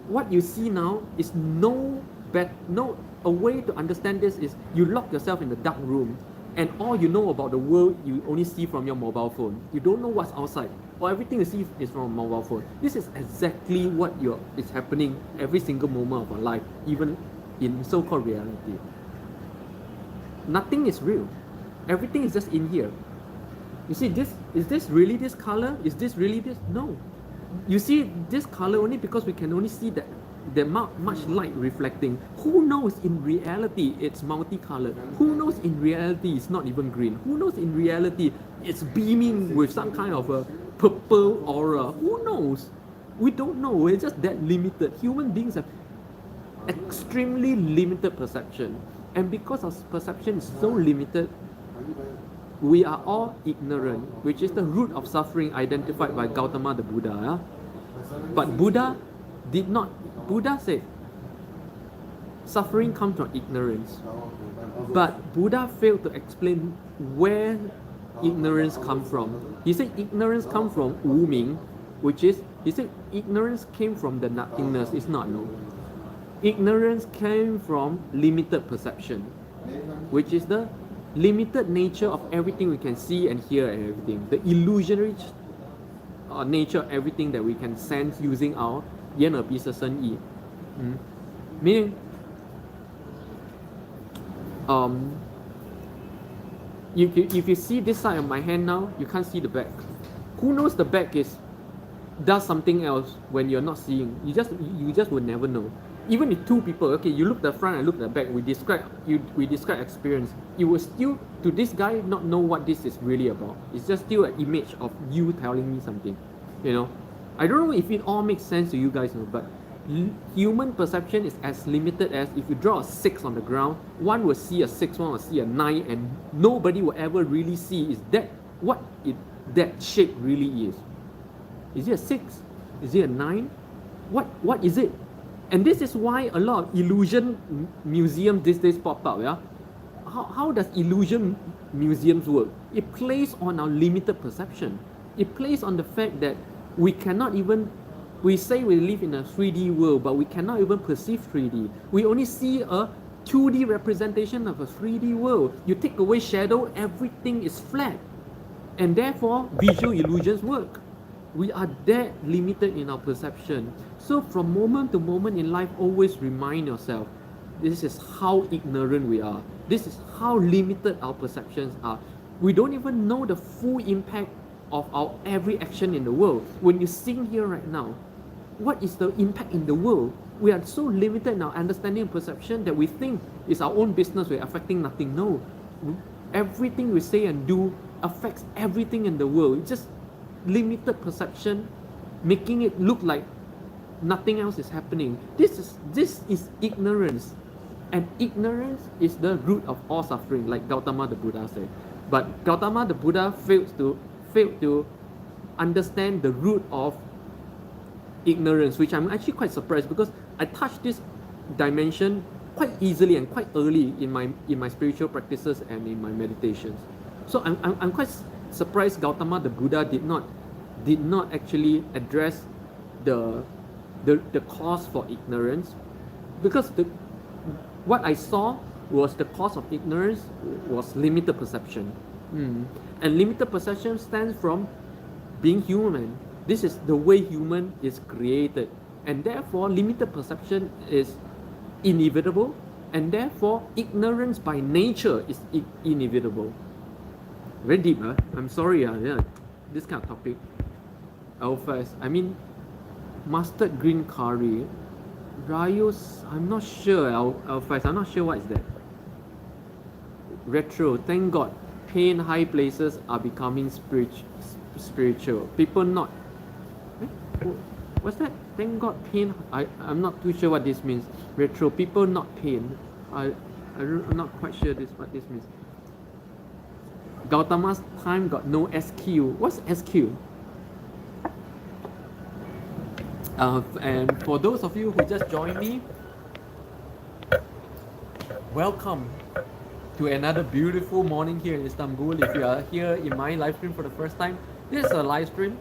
what you see now is a way to understand this is you lock yourself in the dark room and all you know about the world you only see from your mobile phone. You don't know what's outside, or everything you see is from a mobile phone. This is exactly what is happening every single moment of our life, even in so-called reality. Nothing is real. Everything is just in here. You see, is this really this color? Is this really this? No. You see this color only because we can only see that there's much light reflecting. Who knows in reality it's multicolored? Who knows in reality it's not even green? Who knows in reality it's beaming with some kind of a purple aura? Who knows? We don't know. We're just that limited. Human beings have extremely limited perception. And because our perception is so limited, we are all ignorant, which is the root of suffering identified by Gautama the Buddha. But Buddha said suffering comes from ignorance. But Buddha failed to explain where ignorance comes from. He said ignorance comes from Wu Ming, he said ignorance came from the nothingness. It's not, no. Ignorance came from limited perception, which is the limited nature of everything we can see and hear and everything. The illusionary nature of everything that we can sense using our 眼耳鼻舌身意. Meaning, if you see this side of my hand now, you can't see the back. Who knows the back does something else when you're not seeing? You just will never know. Even if two people, okay, you look at the front and look at the back, we describe experience. You will still, to this guy, not know what this is really about. It's just still an image of you telling me something, I don't know if it all makes sense to you guys, but human perception is as limited as if you draw a 6 on the ground, one will see a 6, one will see a 9, and nobody will ever really see what that shape really is. Is it a 6? Is it a 9? What is it? And this is why a lot of illusion museums these days pop up. Yeah, how does illusion museums work? It plays on our limited perception. It plays on the fact that we say we live in a 3D world, but we cannot even perceive 3D. We only see a 2D representation of a 3D world. You take away shadow, everything is flat. And therefore, visual illusions work. We are that limited in our perception. So from moment to moment in life, always remind yourself, this is how ignorant we are. This is how limited our perceptions are. We don't even know the full impact of our every action in the world. When you sing here right now, what is the impact in the world? We are so limited in our understanding and perception that we think it's our own business, we're affecting nothing. No. Everything we say and do affects everything in the world. It's just limited perception, making it look like nothing else is happening. This is ignorance, and ignorance is the root of all suffering, like Gautama the Buddha said. But Gautama the Buddha failed to understand the root of ignorance, which I'm actually quite surprised, because I touched this dimension quite easily and quite early in my spiritual practices and in my meditations. So I'm quite surprised Gautama the Buddha did not actually address the the cause for ignorance, because what I saw was the cause of ignorance was limited perception. And limited perception stands from being human. This is the way human is created, and therefore limited perception is inevitable, and therefore ignorance by nature is inevitable. Very deep, huh? I'm sorry, yeah, this kind of topic. Alphas, I mean, mustard green curry, Rayos, I'm not sure. Alphas, I'm not sure what is that. Retro, thank God, pain high places are becoming spiritual. People not. Eh? What's that? Thank God, pain. I'm not too sure what this means. Retro, people not pain. I'm not quite sure what this means. Gautama's time got no SQ. What's SQ? And for those of you who just joined me, welcome to another beautiful morning here in Istanbul. If you are here in my live stream for the first time, this is a live stream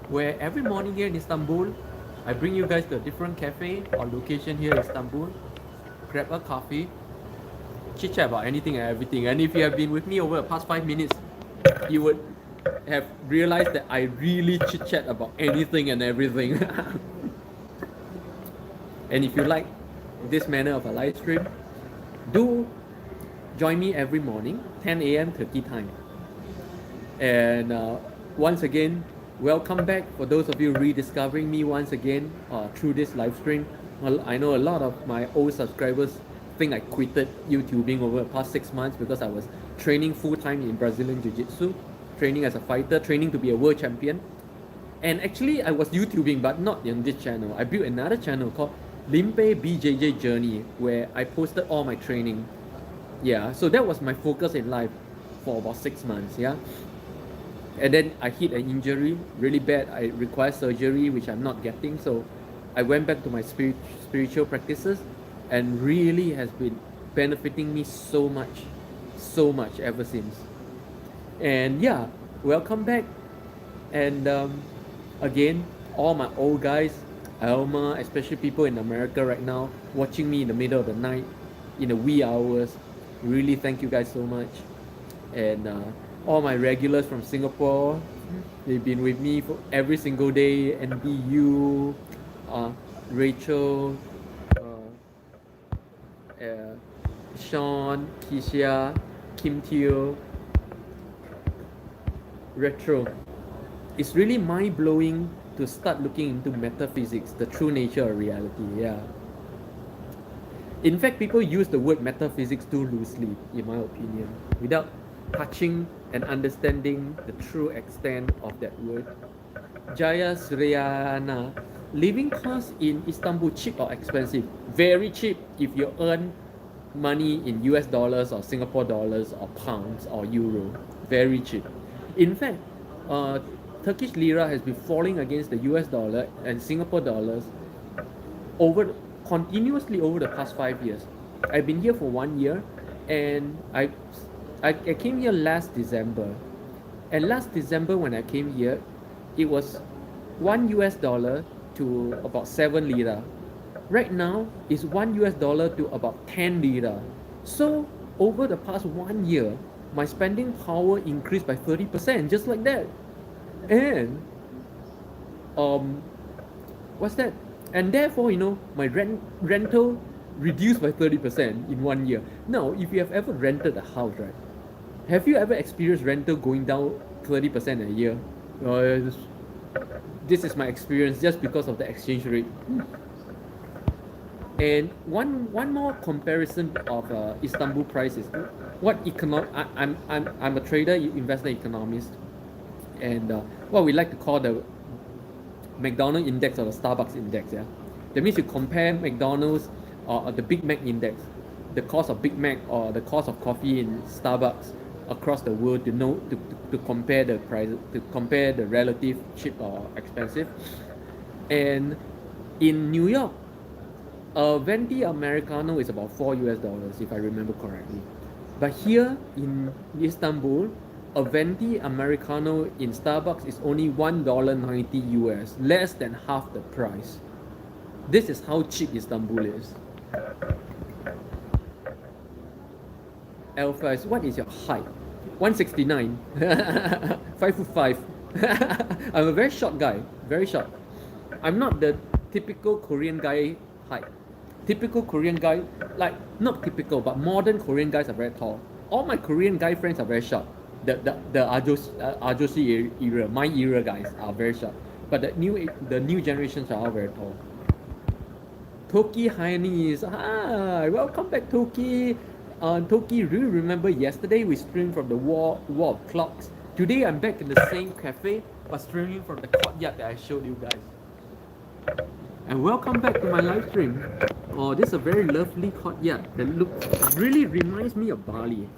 where every morning here in Istanbul, I bring you guys to a different cafe or location here in Istanbul, grab a coffee, chit chat about anything and everything. And if you have been with me over the past 5 minutes, you would have realized that I really chit chat about anything and everything. And if you like this manner of a live stream, do join me every morning, 10 a.m. Turkey time. And once again, welcome back for those of you rediscovering me once again through this live stream. Well, I know a lot of my old subscribers think I quitted YouTubing over the past 6 months because I was training full-time in Brazilian Jiu-Jitsu, training as a fighter, training to be a world champion. And actually, I was YouTubing, but not in this channel. I built another channel called Limpeh BJJ Journey, where I posted all my training. Yeah, so that was my focus in life for about 6 months. Yeah, and then I hit an injury really bad. I required surgery, which I'm not getting. So I went back to my spiritual practices, and really has been benefiting me so much ever since. And yeah, welcome back. And again, all my old guys, Alma, especially people in America right now, watching me in the middle of the night, in the wee hours, really thank you guys so much. And all my regulars from Singapore, they've been with me for every single day. NBU, Rachel, Shawn, Keisha, Kim Teo, Retro. It's really mind-blowing to start looking into metaphysics, the true nature of reality. Yeah. In fact, people use the word metaphysics too loosely, in my opinion, without touching and understanding the true extent of that word. Jaya Suryana, living costs in Istanbul cheap or expensive? Very cheap if you earn money in US dollars or Singapore dollars or pounds or euro. Very cheap. In fact, Turkish lira has been falling against the US dollar and Singapore dollars continuously over the past 5 years. I've been here for 1 year, and I came here last December. And last December when I came here, it was 1 US dollar to about 7 lira. Right now, it's 1 US dollar to about 10 lira. So over the past 1 year, my spending power increased by 30%, just like that. And what's that? And therefore, my rental reduced by 30% in 1 year. Now, if you have ever rented a house, right? Have you ever experienced rental going down 30% a year? This is my experience just because of the exchange rate. And one more comparison of Istanbul prices. I'm a trader, investor, economist, and what we like to call the McDonald's index or the Starbucks index. Yeah, that means you compare McDonald's or the Big Mac index, the cost of Big Mac or the cost of coffee in Starbucks across the world to compare the price, to compare the relative cheap or expensive. And in New York, a venti Americano is about $4 US if I remember correctly. But here in Istanbul, a venti Americano in Starbucks is only $1.90 US, less than half the price. This is how cheap Istanbul is. Alpha, what is your height? 169. 5'5". I'm a very short guy. Very short. I'm not the typical Korean guy height. Typical Korean guy, like not typical, but modern Korean guys are very tall. All my Korean guy friends are very short. The Ajoshi era, my era guys are very short. But the new generations are all very tall. Toki Hainese, hi, welcome back Toki. Toki, do you remember yesterday we streamed from the wall of clocks? Today I'm back in the same cafe, but streaming from the courtyard that I showed you guys. And welcome back to my live stream. Oh, this is a very lovely courtyard that really reminds me of Bali.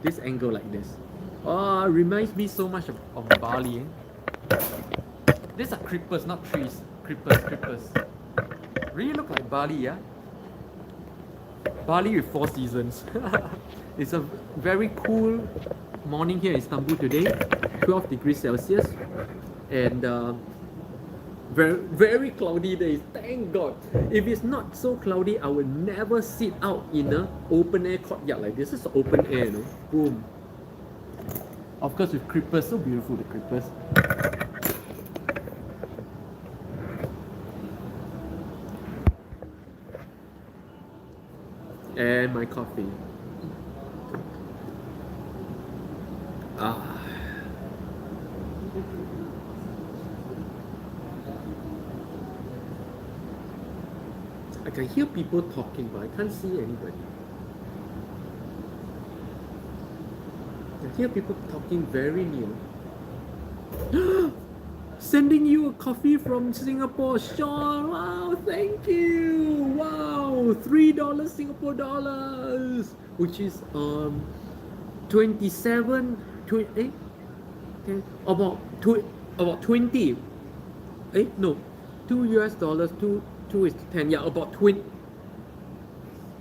This angle like this. Oh, reminds me so much of Bali. These are creepers, not trees. Creepers. Really look like Bali, yeah? Bali with 4 seasons. It's a very cool morning here in Istanbul today. 12 degrees Celsius. And very, very cloudy days. Thank God. If it's not so cloudy, I would never sit out in an open air courtyard like this. This is open air, no? Boom. Of course with creepers. So beautiful, the creepers. And my coffee. I can hear people talking, but I can't see anybody. I hear people talking very near. Sending you a coffee from Singapore, Shawn. Wow, thank you. Wow, $3 Singapore dollars, which is 27, 20, about 20. No, $2 2 is 10. Yeah, about 20.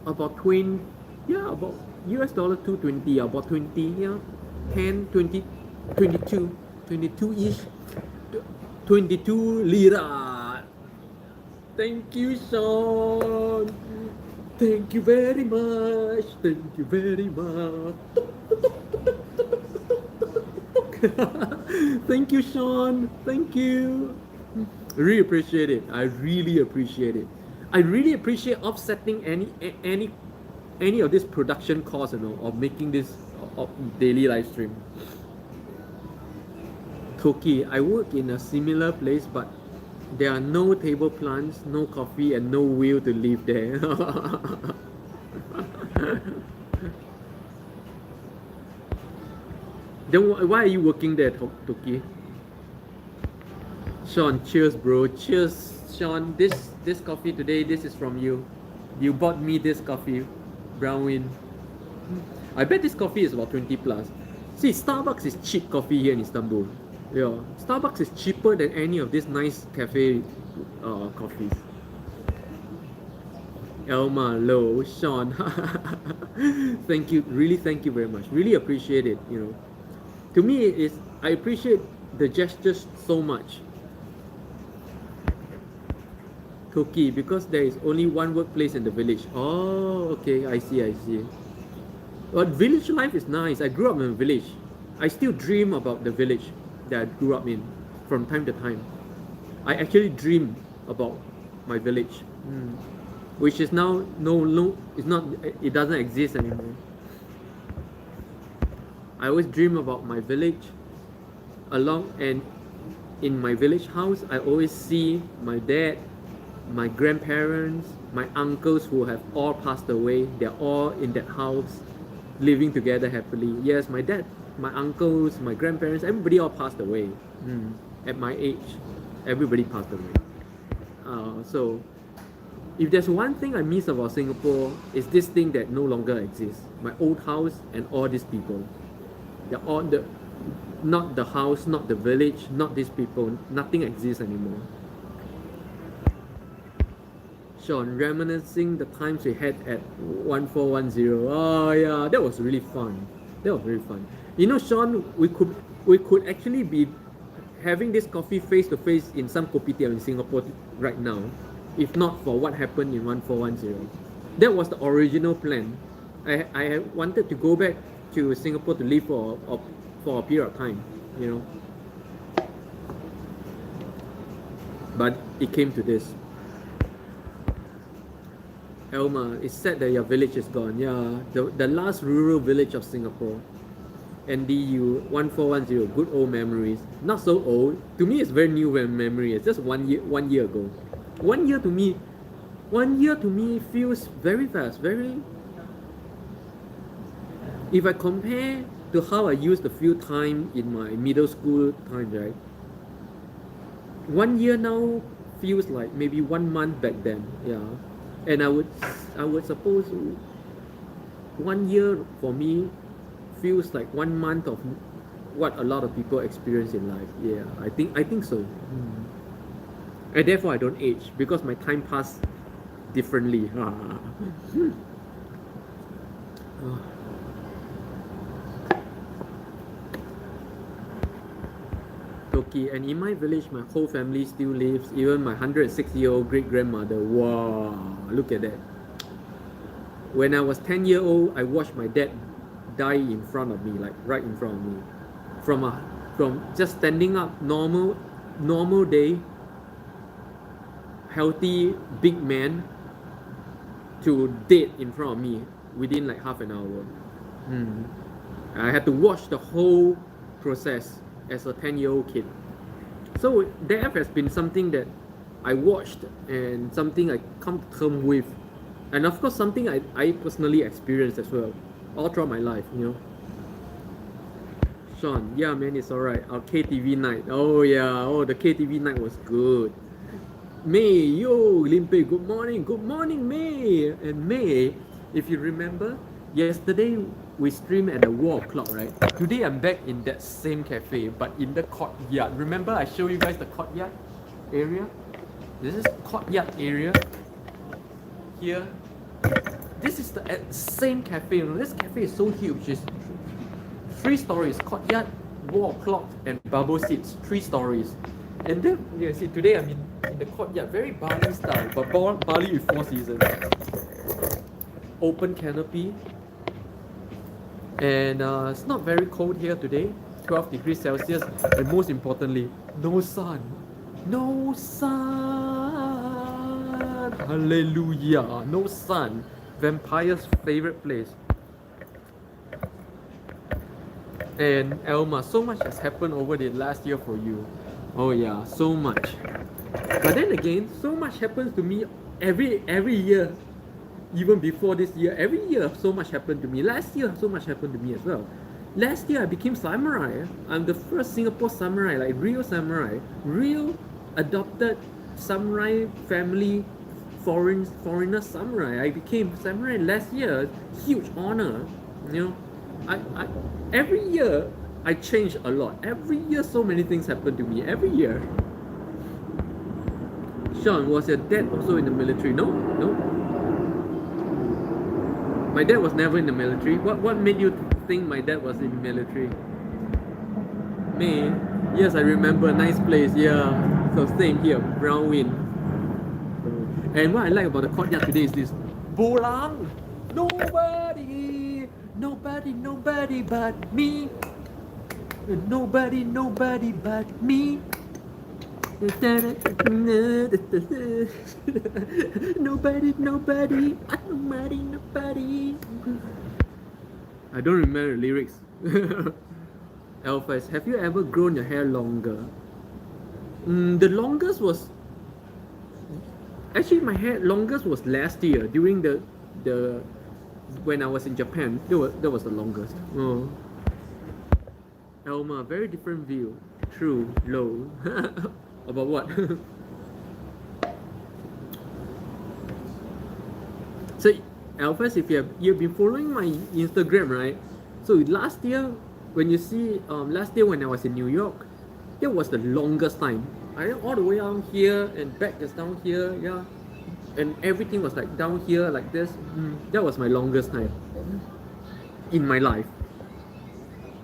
About 20. Yeah, about $220. Yeah, about 20. Yeah, 10, 20, 22, 22-ish. 22 lira. Thank you, Shawn. Thank you very much. Thank you very much. Thank you, Shawn. Thank you. I really appreciate it. I really appreciate it. I really appreciate offsetting any of this production cost, of making this daily live stream. Toki, I work in a similar place, but there are no table plants, no coffee, and no wheel to live there. Then why are you working there, Toki? Shawn, cheers, bro. Cheers, Shawn. This coffee today, this is from you. You bought me this coffee, brown win. I bet this coffee is about 20 plus. See, Starbucks is cheap coffee here in Istanbul. Yeah, Starbucks is cheaper than any of these nice cafe coffees. Elma, Lo, Shawn. Thank you, really thank you very much. Really appreciate it, To me, I appreciate the gestures so much. Toki, because there is only one workplace in the village. Oh, okay, I see. But village life is nice. I grew up in a village. I still dream about the village that I grew up in from time to time. I actually dream about my village, which is now it doesn't exist anymore. I always dream about my village and in my village house I always see my dad, my grandparents, my uncles who have all passed away. They're all in that house living together happily. Yes, my dad, my uncles, my grandparents, everybody all passed away. At my age, everybody passed away. So if there's one thing I miss about Singapore, is this thing that no longer exists. My old house and all these people. They're all not the house, not the village, not these people. Nothing exists anymore. Shawn, reminiscing the times we had at 1410. Oh yeah, that was really fun. Shawn, we could actually be having this coffee face to face in some kopitiam in Singapore right now. if not for what happened in 1410. That was the original plan. I wanted to go back to Singapore to live for a period of time, you know. But it came to this. Elma, it's sad that your village is gone. Yeah, the last rural village of Singapore. NDU 1410, good old memories. Not so old. To me, it's very new memory. It's just 1 year ago. 1 year to me, 1 year to me feels very fast. Very. If I compare to how I used to feel time in my middle school time, right? 1 year now feels like maybe 1 month back then. Yeah, and I would suppose 1 year for me feels like 1 month of what a lot of people experience in life. Yeah, I think so. And therefore I don't age because my time passed differently. Toki, and in my village my whole family still lives, even my 106-year-old great-grandmother. Wow, look at that. When I was 10 years old, I watched my dad die in front of me, like right in front of me. From just standing up, normal day, healthy big man, to dead in front of me within like half an hour. I had to watch the whole process as a 10-year-old kid. So death has been something that I watched and something I come to terms with, and of course something I personally experienced as well, all throughout my life, you know. Shawn, yeah man, it's alright. Our KTV night. Oh yeah, the KTV night was good. May, yo, Limpeh, good morning, May. And May, if you remember, yesterday we streamed at the wall clock, right? Today I'm back in that same cafe, but in the courtyard. Remember I showed you guys the courtyard area? This is courtyard area. Here. This is the same cafe. You know, this cafe is so huge. It's 3 stories, courtyard, wall clock, and bubble seats. 3 stories. And then you see today I'm in the courtyard, very Bali style, but Bali with 4 seasons. Open canopy. And it's not very cold here today, 12 degrees Celsius, and most importantly, no sun. No sun! Hallelujah! No sun. Vampire's favorite place. And Elma, so much has happened over the last year for you. Oh yeah, so much. But then again, so much happens to me every year. Even before this year, every year so much happened to me. Last year, so much happened to me as well. Last year, I became samurai. I'm the first Singapore samurai, like real samurai, real adopted samurai family, foreigner samurai. I became samurai last year. Huge honor, you know. I every year I change a lot. Every year, so many things happen to me. Every year. Shawn, was your dad also in the military? No. My dad was never in the military. What made you think my dad was in the military? Me? Yes, I remember. Nice place. Yeah. So same here. Brown wind. And what I like about the courtyard today is this. Bolang! Nobody but me. Nobody but me. Nobody. I don't remember the lyrics. Alphas, have you ever grown your hair longer? The longest was actually my hair longest was last year during the when I was in Japan. That was the longest. Oh. Elma, very different view. True, low. About what? So, Alphas, if you've been following my Instagram, right? So last year, when you see last year when I was in New York, that was the longest time. I went all the way down here and back is down here, yeah. And everything was like down here like this. That was my longest time in my life.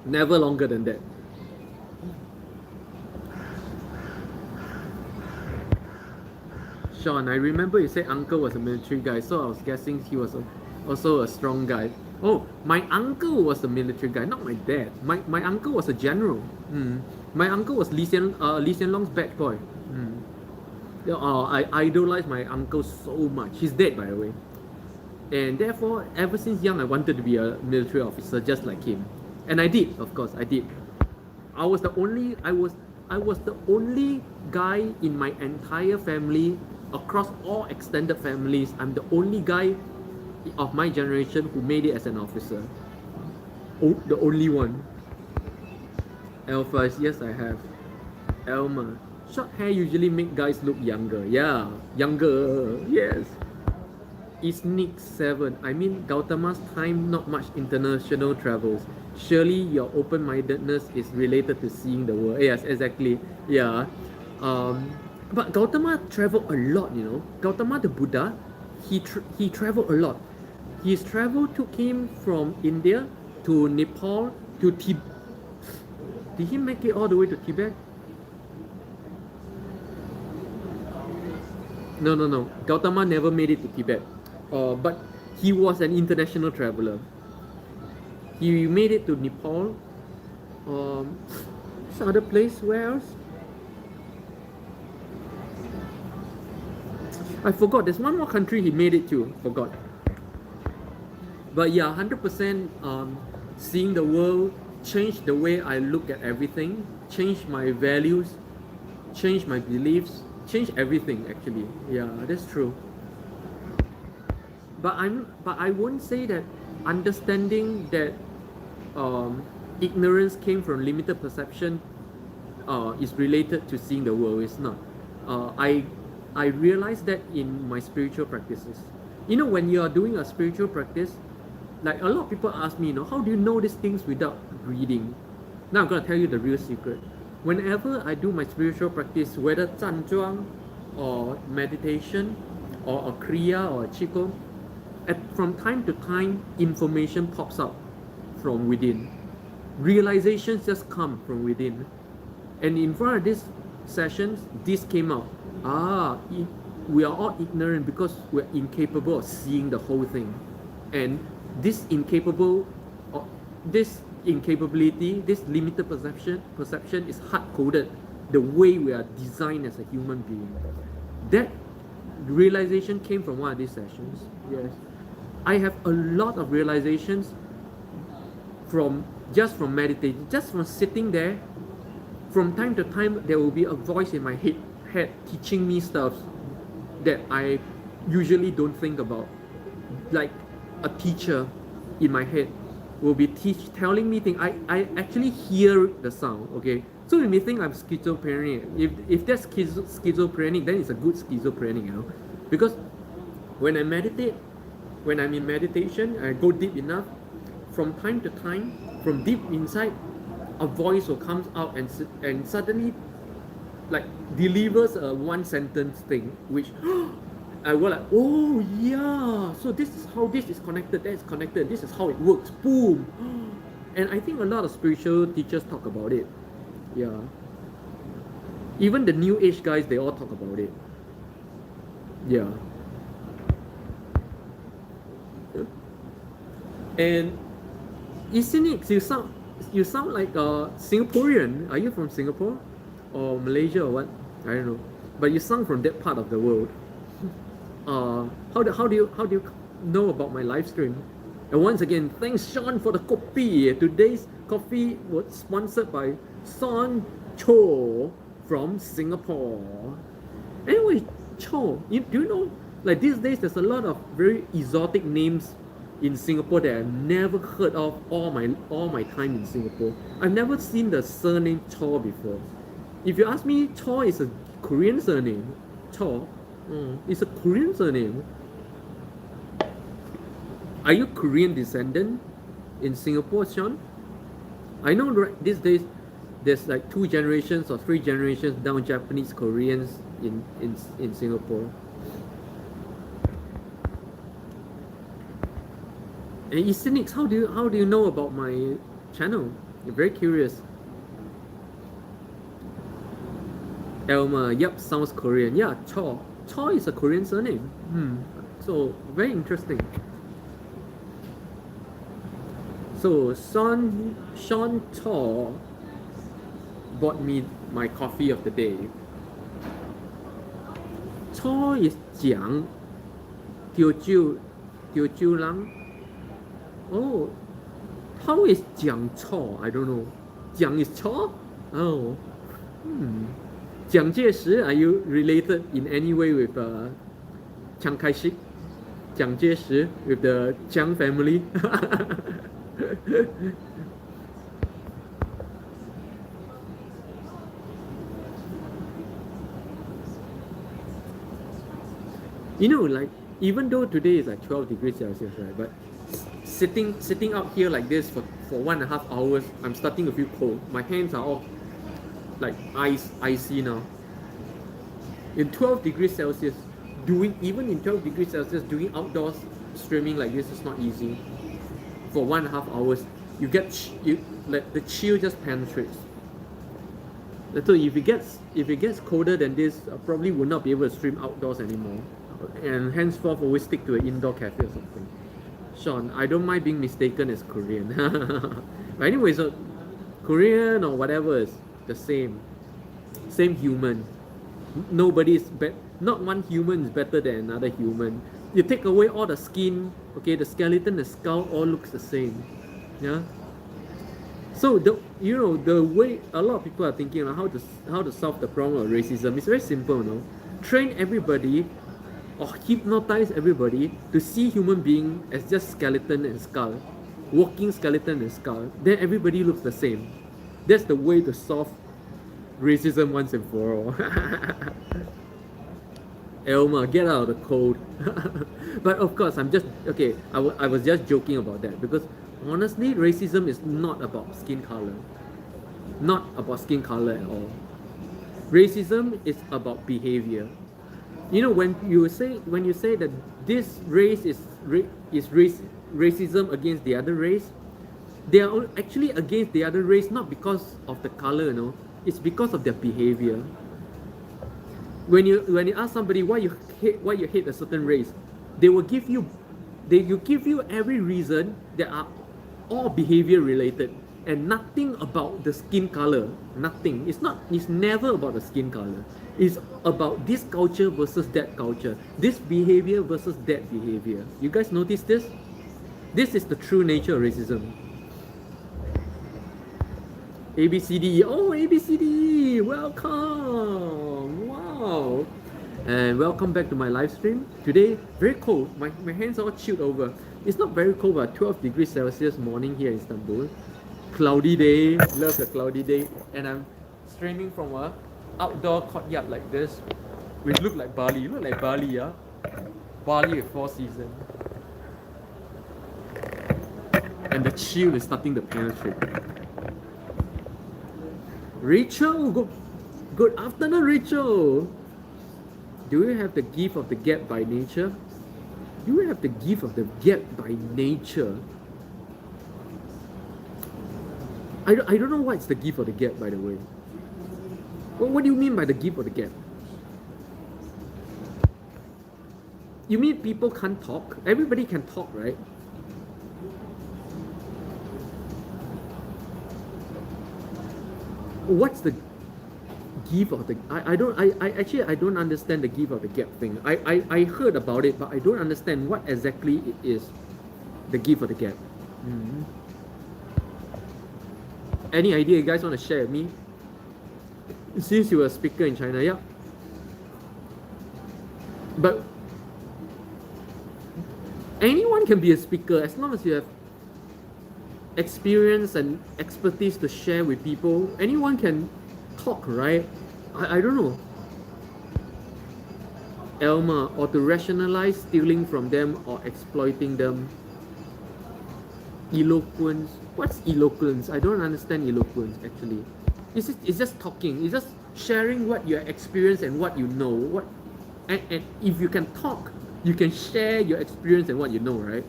Never longer than that. Shawn, I remember you said uncle was a military guy, so I was guessing he was also a strong guy. Oh, my uncle was a military guy, not my dad. My uncle was a general. My uncle was Lee Hsien Loong's bad boy. Yeah, I idolize my uncle so much. He's dead, by the way. And therefore, ever since young, I wanted to be a military officer just like him. And I did, of course, I did. I was the only guy in my entire family, across all extended families. I'm the only guy of my generation who made it as an officer. Oh, the only one. Alpha, yes, I have. Elma, short hair usually make guys look younger. Yeah, younger. Yes. Isnik 7. I mean, Gautama's time, not much international travels. Surely your open-mindedness is related to seeing the world. Yes, exactly. Yeah. But Gautama traveled a lot, you know. Gautama the Buddha, he traveled a lot. His travel took him from India to Nepal to Tibet. Did he make it all the way to Tibet? No. Gautama never made it to Tibet. But he was an international traveler. He made it to Nepal. This other place, where else? I forgot. There's one more country he made it to. Forgot. But yeah, 100% seeing the world changed the way I look at everything, changed my values, changed my beliefs, changed everything actually. Yeah, that's true. But I won't say that understanding that ignorance came from limited perception is related to seeing the world. It's not. I realized that in my spiritual practices. You know, when you are doing a spiritual practice, like a lot of people ask me, you know, how do you know these things without reading? Now I'm gonna tell you the real secret. Whenever I do my spiritual practice, whether 站桩 or meditation or a kriya or a qigong, from time to time, information pops up from within. Realizations just come from within. And in front of these sessions, this came out. We are all ignorant because we're incapable of seeing the whole thing. And this incapability, this limited perception is hard-coded the way we are designed as a human being. That realization came from one of these sessions. Yes. I have a lot of realizations from meditating, just from sitting there. From time to time, there will be a voice in my head teaching me stuff that I usually don't think about. Like a teacher in my head will be telling me things. I actually hear the sound, okay? So you may think I'm schizophrenic. If that's schizophrenic, then it's a good schizophrenic, you know? Because when I meditate, when I'm in meditation, I go deep enough, from time to time, from deep inside, a voice will come out and suddenly like delivers a one sentence thing, which I will like, oh yeah, so this is how this is connected, that is connected, this is how it works, boom. And I think a lot of spiritual teachers talk about it. Yeah. Even the new age guys, they all talk about it. Yeah. And Isinix, you sound like a Singaporean. Are you from Singapore or Malaysia or what? I don't know. But you sound from that part of the world. How do you know about my live stream? And once again, thanks Shawn for the coffee. Today's coffee was sponsored by Shawn Cheo from Singapore. Anyway, Cheo, do you know, like these days there's a lot of very exotic names in Singapore that I've never heard of all my time in Singapore. I've never seen the surname Cheo before. If you ask me, Cheo is a Korean surname. Cheo, it's a Korean surname. Are you Korean descendant in Singapore, Shawn? I know these days there's like 2 generations or 3 generations down Japanese Koreans in Singapore. And Isinix, how do you know about my channel? I'm very curious. Elma, yep, sounds Korean. Yeah, Cheo Cheo is a Korean surname. So very interesting. So Shawn Cheo bought me my coffee of the day. Cheo is Jiang, Teochew Lang. Oh, how is Jiang Cheo? I don't know. Jiang is Cheo? Oh. Jiang Jieshi, are you related in any way with Chiang Kai-shek? Jiang Jieshi with the Jiang family? You know, like, even though today is like 12 degrees Celsius, right? But sitting out here like this for 1.5 hours, I'm starting to feel cold. My hands are all like icy now. In 12 degrees Celsius, even in 12 degrees Celsius, doing outdoors streaming like this is not easy. For 1.5 hours, like the chill just penetrates. So if it gets colder than this, I probably will not be able to stream outdoors anymore, and henceforth always stick to an indoor cafe or something. Shawn, I don't mind being mistaken as Korean. But anyway, so Korean or whatever is the same human. Not one human is better than another human. You take away all the skin, okay, the skeleton, the skull all looks the same. Yeah. So the way a lot of people are thinking how to solve the problem of racism is very simple, train everybody or hypnotize everybody to see human being as just skeleton and skull, walking skeleton and skull. Then everybody looks the same. That's the way to solve racism once and for all. Elma, get out of the cold. But of course, I'm just okay. I was just joking about that because honestly, racism is not about skin color. Not about skin color at all. Racism is about behavior. You know, when you say that this race is racism against the other race, they are actually against the other race not because of the color, it's because of their behavior. When you ask somebody why you hate a certain race, they will give you every reason that are all behavior related and nothing about the skin color. Nothing. It's never about the skin color. It's about this culture versus that culture. This behavior versus that behavior. You guys notice this? This is the true nature of racism. ABCD. Oh, ABCD! Welcome! Wow! And welcome back to my live stream. Today, very cold. My hands are all chilled over. It's not very cold, but 12 degrees Celsius morning here in Istanbul. Cloudy day. Love the cloudy day. And I'm streaming from a outdoor courtyard like this, which look like Bali. Look like Bali, yeah? Bali with 4 seasons. And the chill is starting to penetrate. Rachel, good afternoon, Rachel. Do you have the gift of the gap by nature? Do you have the gift of the gap by nature? I don't know what's the gift of the gap, by the way. What do you mean by the gift of the gap? You mean people can't talk? Everybody can talk, right? What's the gift of the I don't understand the gift of the gap thing. I heard about it, but I don't understand what exactly it is, the gift of the gap. Any idea you guys want to share with me? Since you were a speaker in China, yeah. But anyone can be a speaker as long as you have experience and expertise to share with people. Anyone can talk, right? I don't know. Elma, or to rationalize stealing from them or exploiting them. Eloquence. What's eloquence? I don't understand eloquence actually. It's just talking. It's just sharing what you experience and what you know. And if you can talk, you can share your experience and what you know, right?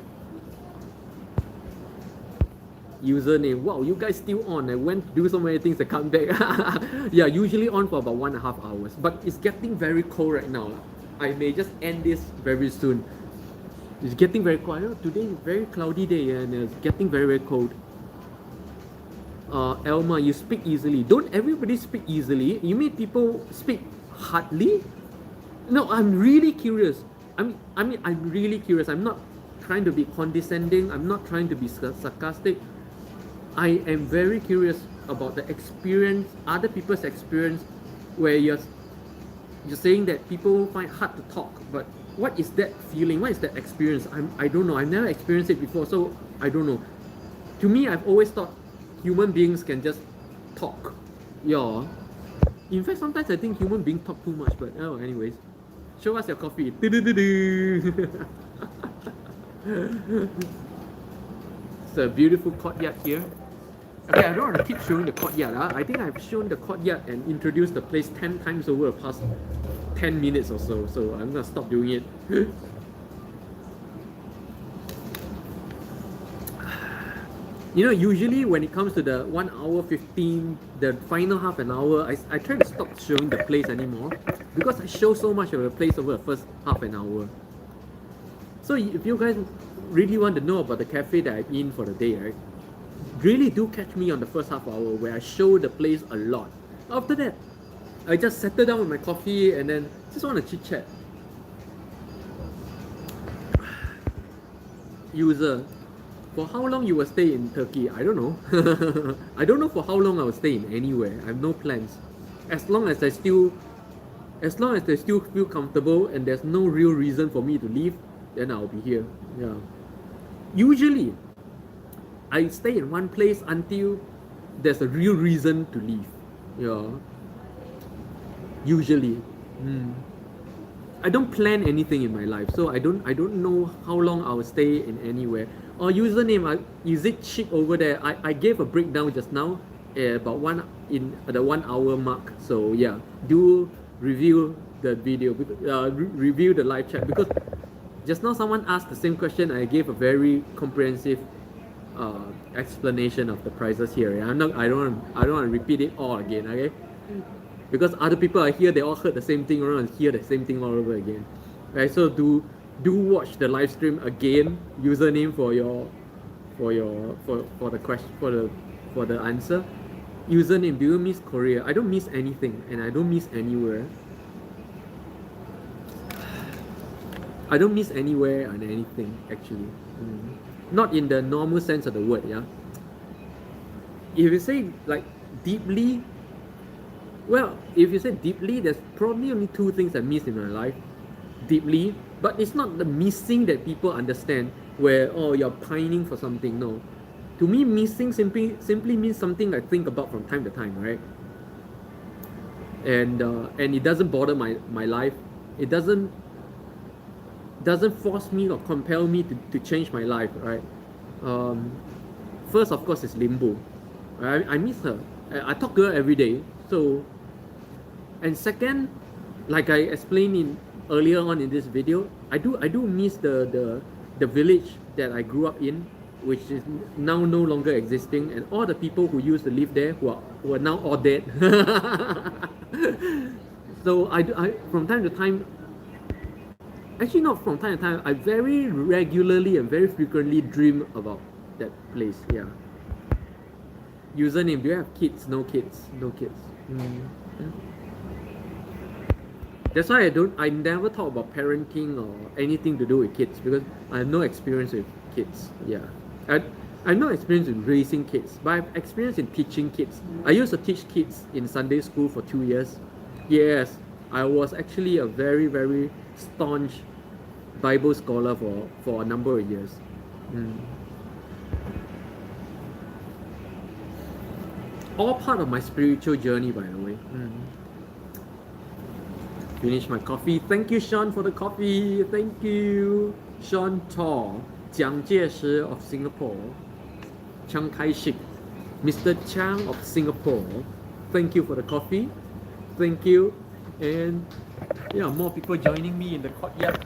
Username. Wow, you guys still on. I went to do so many things. I come back. Yeah, usually on for about 1.5 hours. But it's getting very cold right now. I may just end this very soon. It's getting very quiet. Today is very cloudy day and it's getting very, very cold. Elma, you speak easily. Don't everybody speak easily? You mean people speak hardly? No, I'm really curious. I'm really curious. I'm not trying to be condescending. I'm not trying to be sarcastic. I am very curious about the experience, other people's experience, where you're saying that people find hard to talk. But what is that feeling? What is that experience? I don't know. I've never experienced it before, so I don't know. To me, I've always thought human beings can just talk. Yeah. In fact, sometimes I think human beings talk too much. But oh, anyways. Show us your coffee. It's a beautiful courtyard here. Okay, I don't want to keep showing the courtyard. I think I've shown the courtyard and introduced the place 10 times over the past 10 minutes or so. So I'm going to stop doing it. You know, usually when it comes to the 1 hour 15, the final half an hour, I try to stop showing the place anymore because I show so much of the place over the first half an hour. So if you guys really want to know about the cafe that I'm in for the day, right? Really do catch me on the first half hour where I show the place a lot. After that, I just settle down with my coffee and then just want to chit chat. User, for how long you will stay in Turkey? I don't know. I don't know for how long I will stay in anywhere. I have no plans. As long as I still feel comfortable and there's no real reason for me to leave, then I'll be here. Yeah. Usually, I stay in one place until there's a real reason to leave. Yeah. Usually. I don't plan anything in my life, so I don't know how long I will stay in anywhere. Or username, is it chick over there? I gave a breakdown just now, about the 1 hour mark. So yeah, do review the video, review the live chat, because just now someone asked the same question. I gave a very comprehensive explanation of the prices here. I don't want to repeat it all again. Okay. Because other people are here, they all heard the same thing, or hear the same thing all over again. Right? So do watch the live stream again. Username for the question, for the answer. Username, do you miss Korea? I don't miss anything and I don't miss anywhere. I don't miss anywhere and anything actually. Not in the normal sense of the word, yeah. If you say like deeply, well, if you say deeply, there's probably only two things I miss in my life. Deeply, but it's not the missing that people understand, where you're pining for something. No, to me, missing simply means something I think about from time to time, right? And it doesn't bother my life. It doesn't force me or compel me to change my life, right? First, of course, is Limpeh. I miss her. I talk to her every day. So, and second, like I explained earlier on in this video, I do miss the village that I grew up in, which is now no longer existing, and all the people who used to live there who are now all dead. So I from time to time, actually not from time to time, I very regularly and very frequently dream about that place. Yeah. Username, do you have kids? No kids. No kids. That's why I never talk about parenting or anything to do with kids, because I have no experience with kids. Yeah, I have no experience in raising kids, but I have experience in teaching kids. I used to teach kids in Sunday school for 2 years. Yes, I was actually a very, very staunch Bible scholar for a number of years. All part of my spiritual journey, by the way. Finish my coffee. Thank you, Shawn, for the coffee. Thank you, Shawn Cheo, Jiang Jieshi of Singapore, Chiang Kai-shik, Mr. Chang of Singapore. Thank you for the coffee. Thank you, and yeah, more people joining me in the courtyard.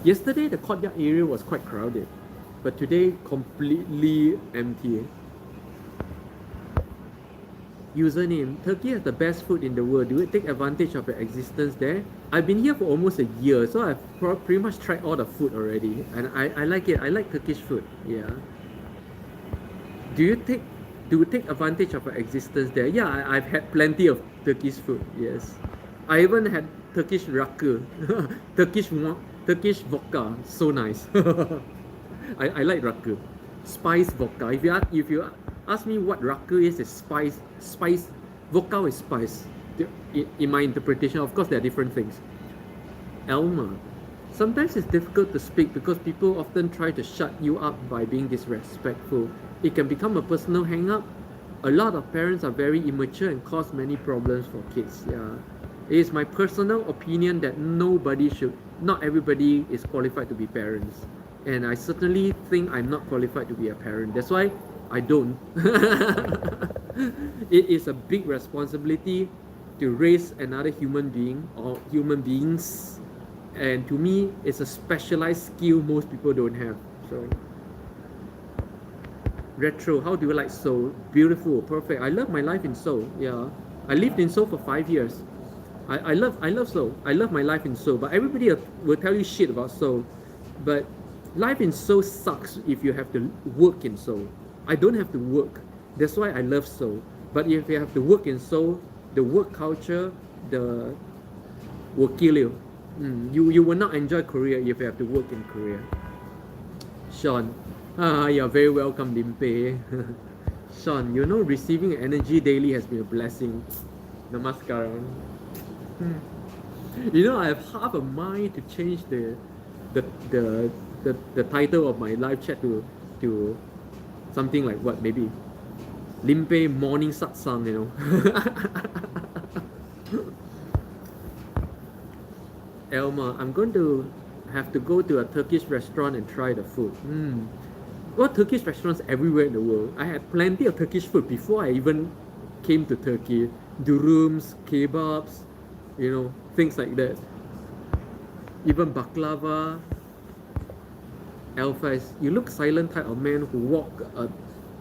Yesterday, the courtyard area was quite crowded, but today completely empty. Username, Turkey has the best food in the world. Do you take advantage of your existence there? I've been here for almost a year, so I've pretty much tried all the food already. And I like it. I like Turkish food. Yeah. Do you take advantage of your existence there? Yeah, I've had plenty of Turkish food. Yes. I even had Turkish rakı, Turkish vodka. So nice. I like rakı. Spice vodka. If you ask me what rakı is, it's spice. Vodka is spice. In my interpretation, of course, there are different things. Elma. Sometimes it's difficult to speak because people often try to shut you up by being disrespectful. It can become a personal hang-up. A lot of parents are very immature and cause many problems for kids. Yeah. It is my personal opinion that not everybody is qualified to be parents. And I certainly think I'm not qualified to be a parent. That's why I don't. It is a big responsibility to raise another human being or human beings. And to me, it's a specialized skill most people don't have. So, retro, how do you like Seoul? Beautiful, perfect. I love my life in Seoul. Yeah, I lived in Seoul for 5 years. I love Seoul. I love my life in Seoul. But everybody will tell you shit about Seoul. But life in Seoul sucks if you have to work in Seoul. I don't have to work. That's why I love Seoul. But if you have to work in Seoul, the work culture, will kill you. You will not enjoy Korea if you have to work in Korea. Shawn, you're very welcome, Limpeh. Shawn, receiving energy daily has been a blessing. Namaskaram. I have half a mind to change the title of my live chat to something like what, maybe Limpeh morning satsang, Elma, I'm going to have to go to a Turkish restaurant and try the food. Well, Turkish restaurants everywhere in the world. I had plenty of Turkish food before I even came to Turkey. Durums, kebabs, things like that. Even baklava. Alphas, you look silent type of man who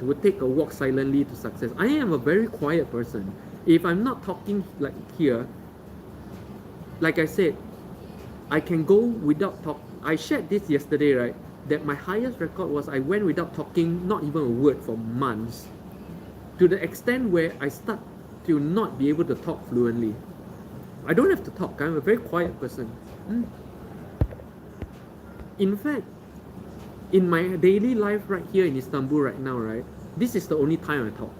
would take a walk silently to success. I am a very quiet person. If I'm not talking like here, like I said, I can go without talk. I shared this yesterday, right? That my highest record was I went without talking, not even a word for months. To the extent where I start to not be able to talk fluently. I don't have to talk. I'm a very quiet person. In fact, in my daily life right here in Istanbul right now, right? This is the only time I talk.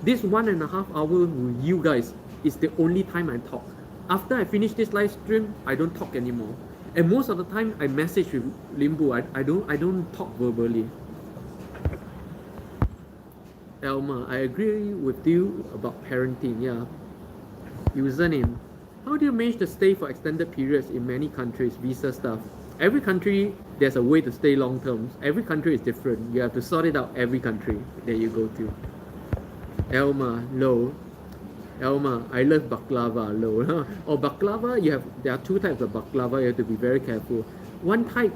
This 1.5 hours with you guys is the only time I talk. After I finish this live stream, I don't talk anymore. And most of the time, I message with Limpeh. I don't talk verbally. Elma, I agree with you about parenting. Yeah. Username. How do you manage to stay for extended periods in many countries? Visa stuff. Every country, there's a way to stay long term. Every country is different. You have to sort it out every country that you go to. Elma, low. Elma, I love baklava, low. Or baklava, there are two types of baklava. You have to be very careful. One type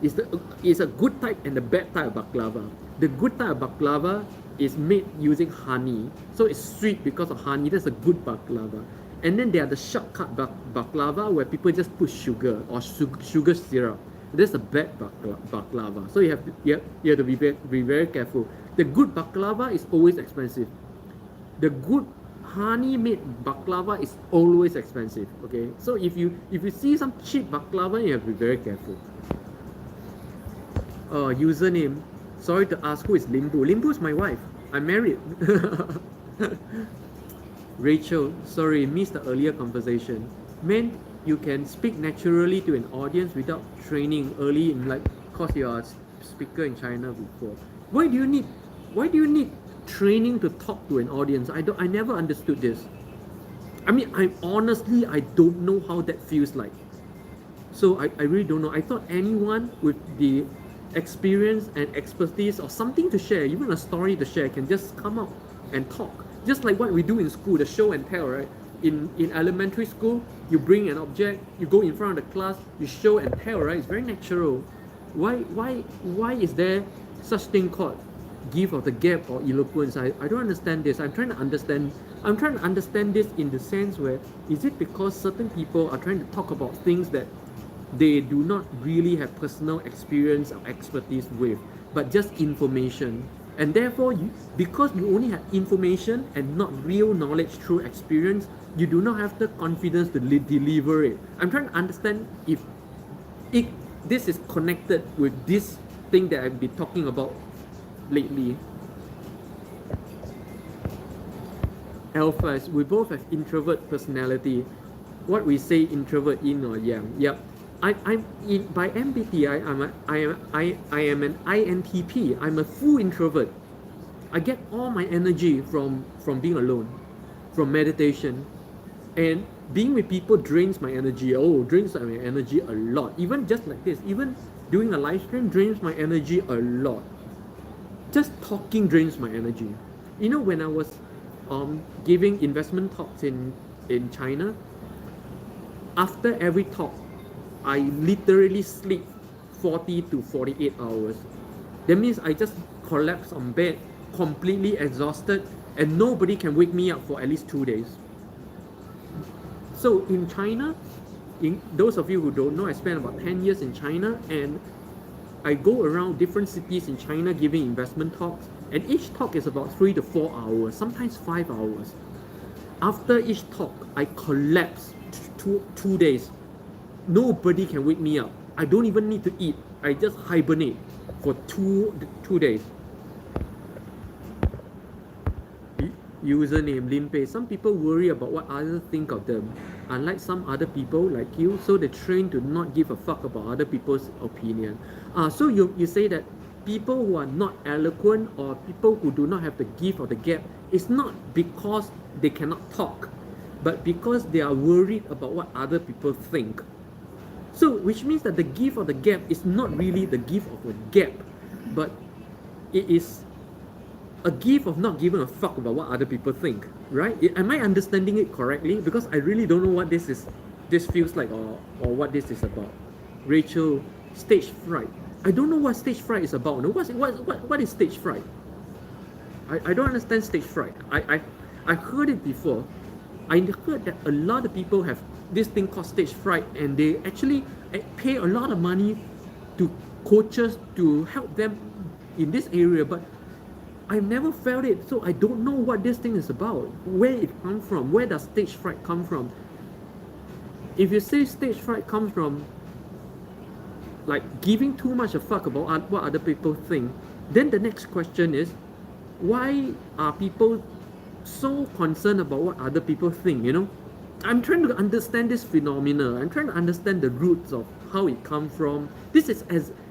is a good type and the bad type of baklava. The good type of baklava is made using honey, so it's sweet because of honey. That's a good baklava. And then there are the shortcut baklava where people just put sugar or sugar syrup. That's a bad baklava. So you have to be very careful. The good baklava is always expensive. The good honey made baklava is always expensive. Okay, so if you see some cheap baklava, you have to be very careful. Username. Sorry to ask, who is Limpeh? Limpeh is my wife. I'm married. Rachel, sorry, missed the earlier conversation. Man, you can speak naturally to an audience without training early in cause you are a speaker in China before. Why do you need training to talk to an audience? I never understood this. I mean, I don't know how that feels like. So I really don't know. I thought anyone with the experience and expertise or something to share, even a story to share, can just come up and talk. Just like what we do in school, the show and tell, right? In elementary school, you bring an object, you go in front of the class, you show and tell, right? It's very natural. Why is there such thing called gift of the gap or eloquence? I don't understand this. I'm trying to understand I'm trying to understand this in the sense where, is it because certain people are trying to talk about things that they do not really have personal experience or expertise with, but just information. And therefore, because you only have information and not real knowledge through experience, you do not have the confidence to deliver it. I'm trying to understand if this is connected with this thing that I've been talking about lately. Alpha, we both have introvert personality. What we say, introvert, yin or yang. Yep. I'm by MBTI. I am an INTP. I'm a full introvert. I get all my energy from being alone, from meditation, and being with people drains my energy. Drains my energy a lot. Even just like this, even doing a live stream drains my energy a lot. Just talking drains my energy. You know, when I was giving investment talks in China, after every talk, I literally sleep 40 to 48 hours. That means I just collapse on bed, completely exhausted, and nobody can wake me up for at least 2 days. So in China, those of you who don't know, I spent about 10 years in China, and I go around different cities in China giving investment talks, and each talk is about 3 to 4 hours, sometimes 5 hours. After each talk, I collapse 2 days. Nobody can wake me up. I don't even need to eat. I just hibernate for two days. Username Limpeh. Some people worry about what others think of them. Unlike some other people like you, so they train to not give a fuck about other people's opinion. So you say that people who are not eloquent or people who do not have the gift or the gap, it's not because they cannot talk, but because they are worried about what other people think. So, which means that the gift or the gap is not really the gift of a gap, but it is a gift of not giving a fuck about what other people think, right? Am I understanding it correctly? Because I really don't know what this feels like or what this is about. Rachel, stage fright. I don't know what stage fright is about. No, what is stage fright? I don't understand stage fright. I heard it before. I heard that a lot of people have this thing called stage fright, and they actually pay a lot of money to coaches to help them in this area, but I've never felt it, so I don't know what this thing is about, where it comes from, where does stage fright come from. If you say stage fright comes from like giving too much a fuck about what other people think, then the next question is, why are people so concerned about what other people think, you know? I'm trying to understand this phenomena. I'm trying to understand the roots of how it comes from. This is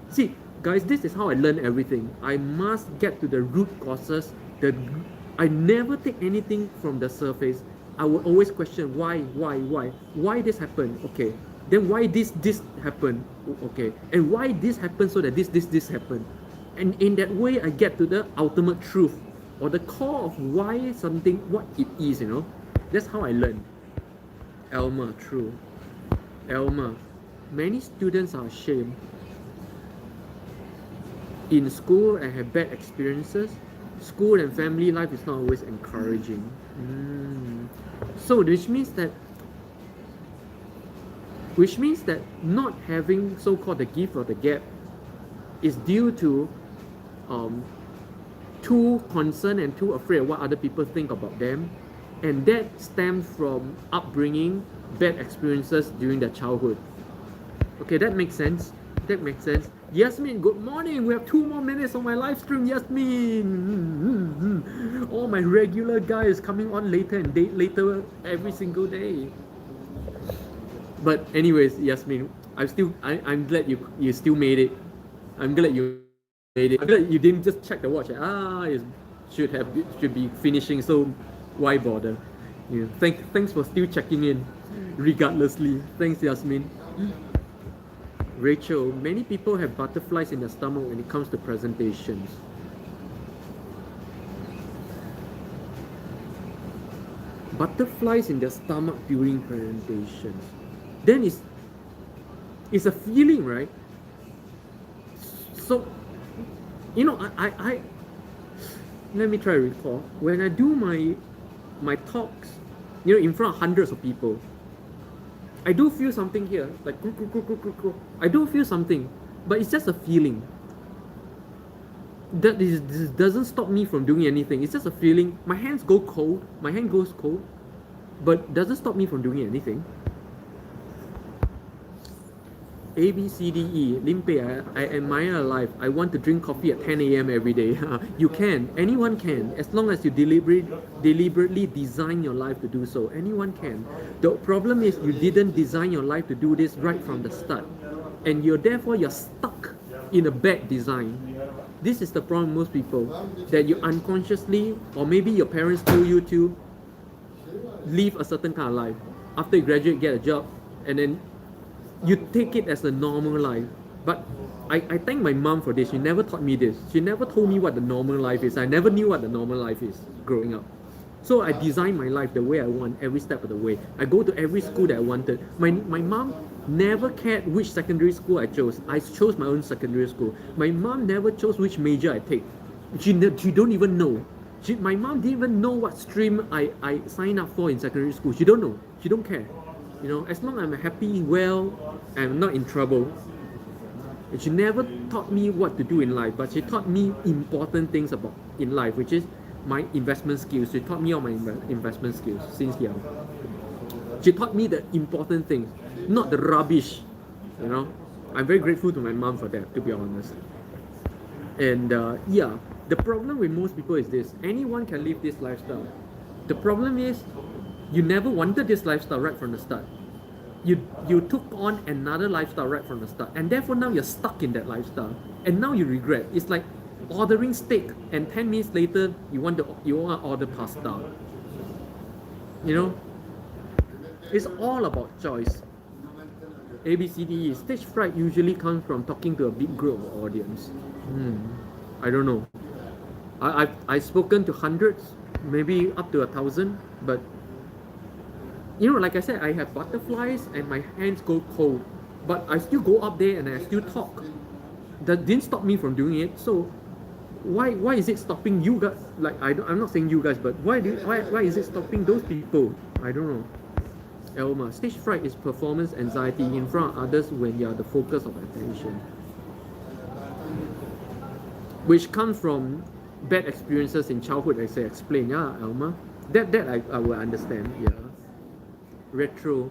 see, guys, this is how I learn everything. I must get to the root causes. I never take anything from the surface. I will always question why this happened. Okay, then why this happened. Okay, and why this happened so that this happened. And in that way, I get to the ultimate truth or the core of why something, what it is, you know. That's how I learn. Elmer, true. Elmer, many students are ashamed. In school, I have bad experiences. School and family life is not always encouraging. So which means that not having so-called the gift or the gap is due to too concerned and too afraid of what other people think about them, and that stems from upbringing, bad experiences during their childhood. Okay, that makes sense. That makes sense. Yasmin, good morning. We have 2 more minutes on my live stream. Yasmin, all my regular guys coming on later and later every single day. But anyways, Yasmin, I'm glad you still made it. I'm glad you made it. I'm glad you didn't just check the watch. It should be finishing. So why bother? Yeah. Thanks for still checking in, regardlessly. Thanks, Yasmin. Rachel, many people have butterflies in their stomach when it comes to presentations. Butterflies in their stomach during presentations. Then it's a feeling, right? So, you know, I let me try to recall. When I do my my talks, in front of hundreds of people, I do feel something here, like I do feel something, but it's just a feeling. This doesn't stop me from doing anything. It's just a feeling. My hands go cold. My hand goes cold, but doesn't stop me from doing anything. A, B, C, D, E. Limpeh, I admire your life. I want to drink coffee at 10 a.m. every day. You can. Anyone can. As long as you deliberately design your life to do so. Anyone can. The problem is you didn't design your life to do this right from the start. And therefore you're stuck in a bad design. This is the problem with most people. That you unconsciously, or maybe your parents told you to live a certain kind of life. After you graduate, get a job, and then you take it as a normal life. But I thank my mom for this. She never taught me this. She never told me what the normal life is. I never knew what the normal life is growing up. So I designed my life the way I want every step of the way. I go to every school that I wanted. My mom never cared which secondary school I chose. I chose my own secondary school. My mom never chose which major I take. She don't even know. My mom didn't even know what stream I signed up for in secondary school. She don't know. She don't care. As long as I'm happy, well, I'm not in trouble. And she never taught me what to do in life, but she taught me important things in life, which is my investment skills. She taught me all my investment skills since young. She taught me the important things, not the rubbish. I'm very grateful to my mom for that, to be honest. And the problem with most people is this: anyone can live this lifestyle. The problem is, you never wanted this lifestyle right from the start. You took on another lifestyle right from the start, and therefore now you're stuck in that lifestyle, and now you regret. It's like ordering steak, and 10 minutes later you want to order pasta. It's all about choice. ABCDE. Stage fright usually comes from talking to a big group of audience. I don't know. I've spoken to hundreds, maybe up to 1,000, but like I said, I have butterflies and my hands go cold, but I still go up there and I still talk. That didn't stop me from doing it. So why is it stopping you guys? Like I'm not saying you guys, but why is it stopping those people? I don't know. Elma, stage fright is performance anxiety in front of others when you are the focus of attention, which comes from bad experiences in childhood, as I explained. Yeah, Elma, that I will understand. Yeah. Retro,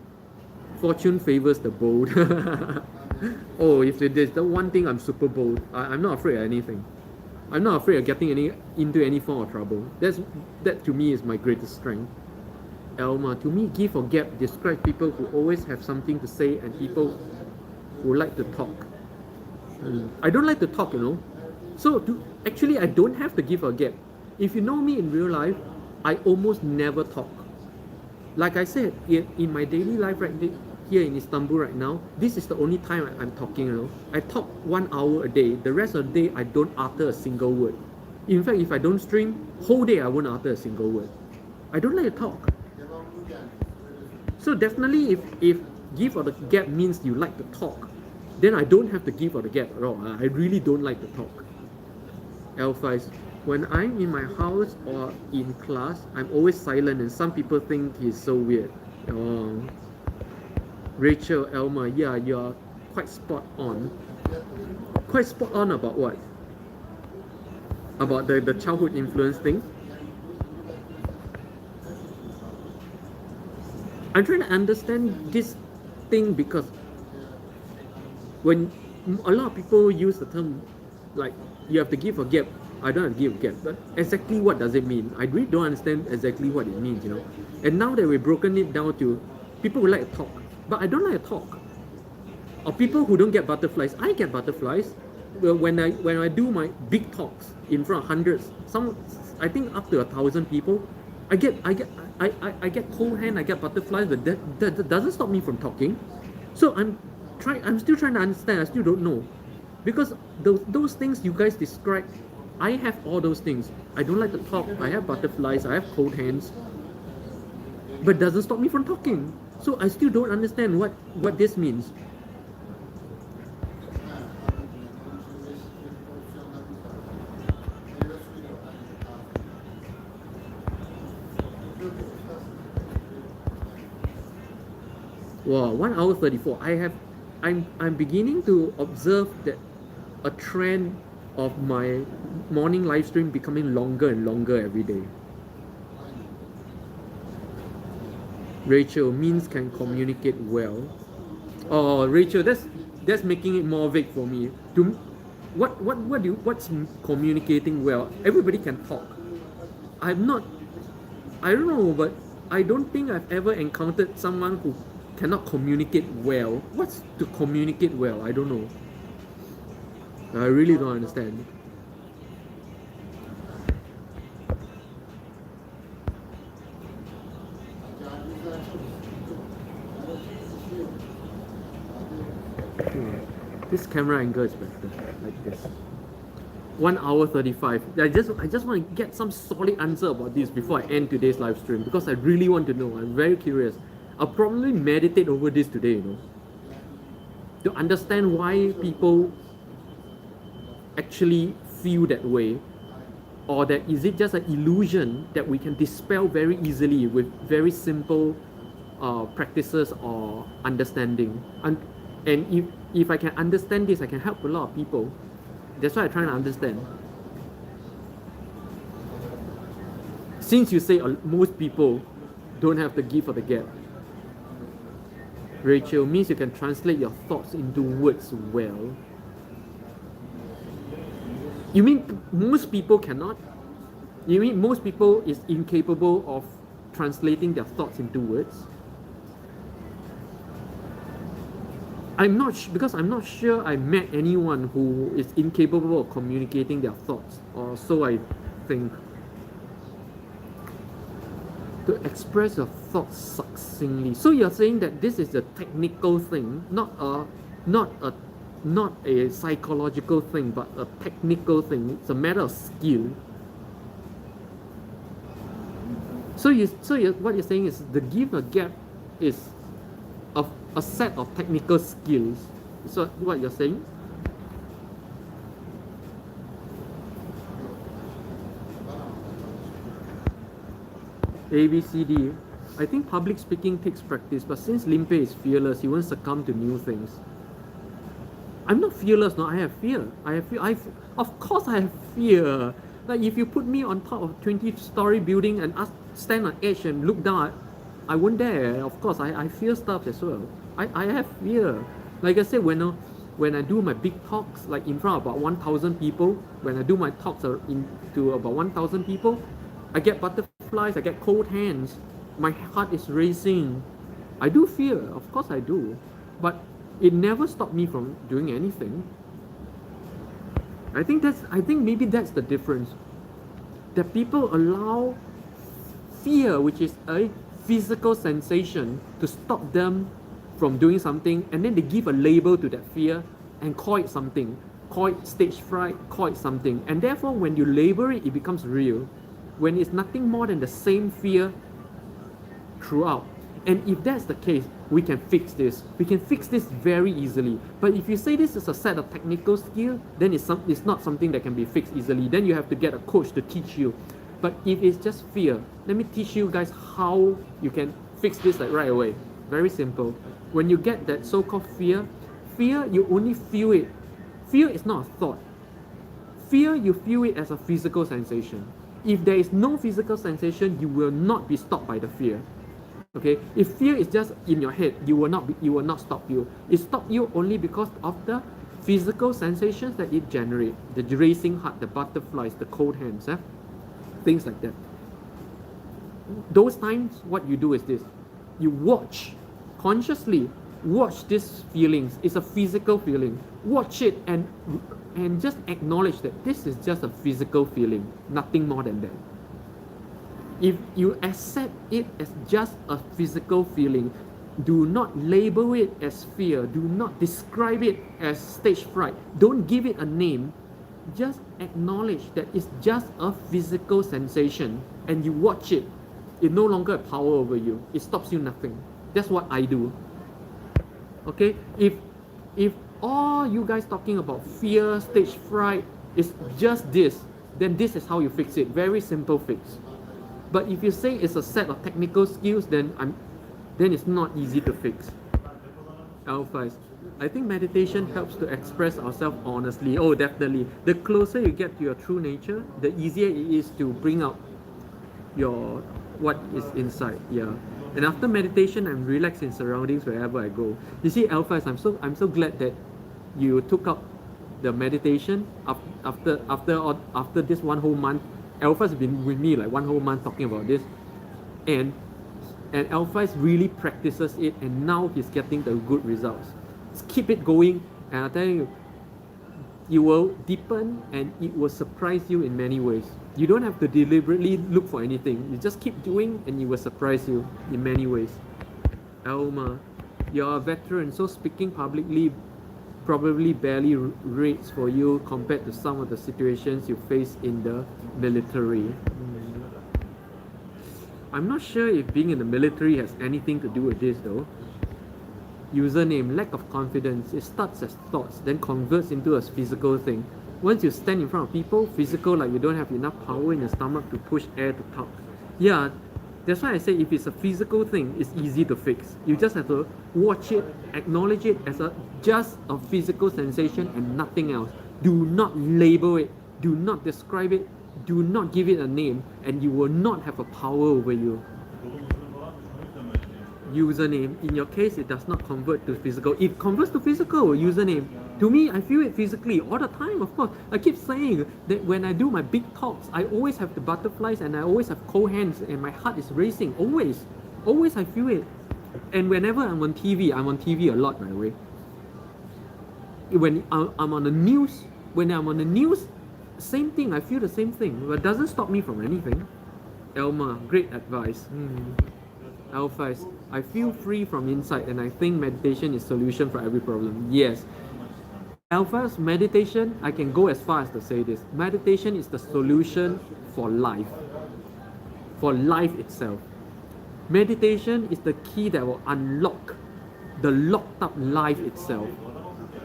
fortune favors the bold. Oh, if there's the one thing, I'm super bold. I'm not afraid of anything. I'm not afraid of getting into any form of trouble. That to me is my greatest strength. Elma, to me, give or gap describes people who always have something to say and people who like to talk. I don't like to talk, So actually, I don't have to give or gap. If you know me in real life, I almost never talk. Like I said, in my daily life here in Istanbul right now, this is the only time I'm talking. I talk 1 hour a day. The rest of the day, I don't utter a single word. In fact, if I don't stream, whole day I won't utter a single word. I don't like to talk. So definitely, if give or the gap means you like to talk, then I don't have to give or the gap at all. I really don't like to talk. L5, when I'm in my house or in class, I'm always silent and some people think he's so weird. Oh. Rachel, Elma, yeah, you're quite spot on. Quite spot on about what? About the childhood influence thing? I'm trying to understand this thing because when a lot of people use the term like you have to give a gap, I don't have to give a gap, but exactly what does it mean? I really don't understand exactly what it means, And now that we've broken it down to people who like to talk, but I don't like to talk. Or people who don't get butterflies. I get butterflies when I do my big talks in front of hundreds, I think up to 1,000 people. I get cold hand, I get butterflies, but that doesn't stop me from talking. So I'm still trying to understand. I still don't know, because those things you guys describe, I have all those things. I don't like to talk. I have butterflies. I have cold hands, but doesn't stop me from talking. So I still don't understand what this means. Wow, 1 hour 34. I'm beginning to observe that a trend of my morning live stream becoming longer and longer every day. Rachel, means can communicate well. Oh, Rachel, that's making it more vague for me. To what's communicating well? Everybody can talk. I don't know, but I don't think I've ever encountered someone who cannot communicate well. What's to communicate well? I don't know. I really don't understand. This camera angle is better, like this. 1 hour 35. I just want to get some solid answer about this before I end today's live stream, because I really want to know. I'm very curious. I'll probably meditate over this today, to understand why people actually feel that way, or that is it just an illusion that we can dispel very easily with very simple practices or understanding. And if I can understand this, I can help a lot of people. That's why I'm trying to understand. Since you say most people don't have the gift or the gap, Rachel, means you can translate your thoughts into words well. You mean most people cannot? You mean most people is incapable of translating their thoughts into words? Because I'm not sure I met anyone who is incapable of communicating their thoughts, or so I think. To express your thoughts succinctly. So you're saying that this is a technical thing, not a psychological thing, but a technical thing. It's a matter of skill. So what you're saying is the give or gap is a set of technical skills. So what you're saying? A, B, C, D. I think public speaking takes practice, but since Limpeh is fearless, he won't succumb to new things. I'm not fearless, no, I have fear. Of course I have fear. Like if you put me on top of a 20-story building and stand on edge and look down, I won't dare. Of course, I fear stuff as well. I have fear. Like I said, when I do my big talks, like in front of about 1,000 people, when I do my talks to about 1,000 people, I get butterflies, I get cold hands, my heart is racing. I do fear, of course I do. But it never stopped me from doing anything. I think maybe that's the difference. That people allow fear, which is a physical sensation, to stop them from doing something, and then they give a label to that fear and call it something. Call it stage fright, call it something. And therefore when you label it, it becomes real. When it's nothing more than the same fear throughout. And if that's the case, we can fix this. We can fix this very easily. But if you say this is a set of technical skill, then it's not something that can be fixed easily. Then you have to get a coach to teach you. But if it's just fear, let me teach you guys how you can fix this like right away. Very simple. When you get that so-called fear, you only feel it. Fear is not a thought. Fear, you feel it as a physical sensation. If there is no physical sensation, you will not be stopped by the fear. Okay? If fear is just in your head, it will not stop you. It stops you only because of the physical sensations that it generates. The racing heart, the butterflies, the cold hands, things like that. Those times, what you do is this. You consciously watch these feelings. It's a physical feeling. Watch it and just acknowledge that this is just a physical feeling, nothing more than that. If you accept it as just a physical feeling, do not label it as fear, do not describe it as stage fright, don't give it a name, just acknowledge that it's just a physical sensation, and you watch it. It no longer has power over you. It stops you nothing. That's what I do. Okay? If all you guys talking about fear, stage fright is just this, then this is how you fix it. Very simple fix. But if you say it's a set of technical skills, then it's not easy to fix. Alphas. I think meditation helps to express ourselves honestly. Oh, definitely. The closer you get to your true nature, the easier it is to bring out your what is inside. Yeah. And after meditation, I'm relaxed in surroundings wherever I go. You see, Alphas, I'm so glad that you took up the meditation after this 1 whole month. Alphas been with me like 1 whole month talking about this, and Alphas really practices it, and now he's getting the good results. Just keep it going, and I tell you, you will deepen and it will surprise you in many ways. You don't have to deliberately look for anything. You just keep doing and it will surprise you in many ways. Elma, you're a veteran, so speaking publicly probably barely rates for you compared to some of the situations you face in the military. I'm not sure if being in the military has anything to do with this though. Username, lack of confidence. It starts as thoughts, then converts into a physical thing. Once you stand in front of people, physical, like you don't have enough power in your stomach to push air to talk. Yeah, that's why I say if it's a physical thing, it's easy to fix. You just have to watch it, acknowledge it as just a physical sensation and nothing else. Do not label it, do not describe it, do not give it a name, and you will not have a power over you. Username, in your case, it does not convert to physical. It converts to physical. Username, to me, I feel it physically all the time. Of course, I keep saying that when I do my big talks, I always have the butterflies and I always have cold hands and my heart is racing. Always I feel it. And whenever I'm on TV a lot, by the way. When I'm on the news, same thing. I feel the same thing, but it doesn't stop me from anything. Elma, great advice. Alphas, I feel free from inside and I think meditation is solution for every problem. Yes. Alphas, meditation, I can go as far as to say this. Meditation is the solution for life. For life itself. Meditation is the key that will unlock the locked up life itself.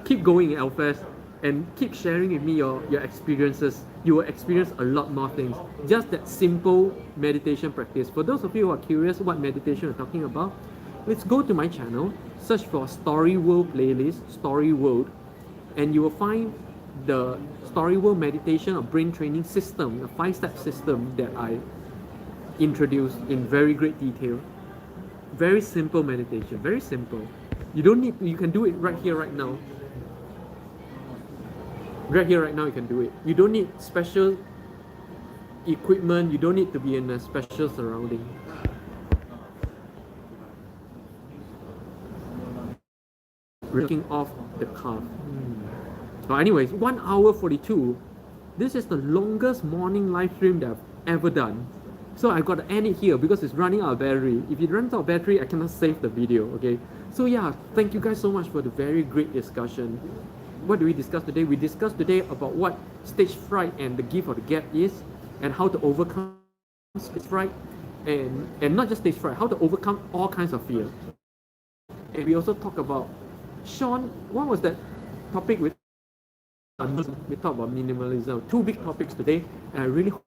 Keep going, Alphas, and keep sharing with me your experiences. You will experience a lot more things. Just that simple meditation practice. For those of you who are curious what meditation we're talking about, let's go to my channel, search for Story World playlist, Story World, and you will find the Story World meditation or brain training system, a 5-step system that I introduced in very great detail. Very simple meditation, very simple. You can do it right here, right now. Right here, right now, you can do it. You don't need special equipment. You don't need to be in a special surrounding. Breaking off the calf. But anyways, 1 hour 42. This is the longest morning live stream that I've ever done. So I got to end it here because it's running out of battery. If it runs out of battery, I cannot save the video, okay? So yeah, thank you guys so much for the very great discussion. What do we discuss today? We discussed today about what stage fright and the gift or the gap is, and how to overcome stage fright, and not just stage fright, how to overcome all kinds of fear. And we also talk about Shawn. What was that topic with? We talked about minimalism. 2 big topics today, and I really hope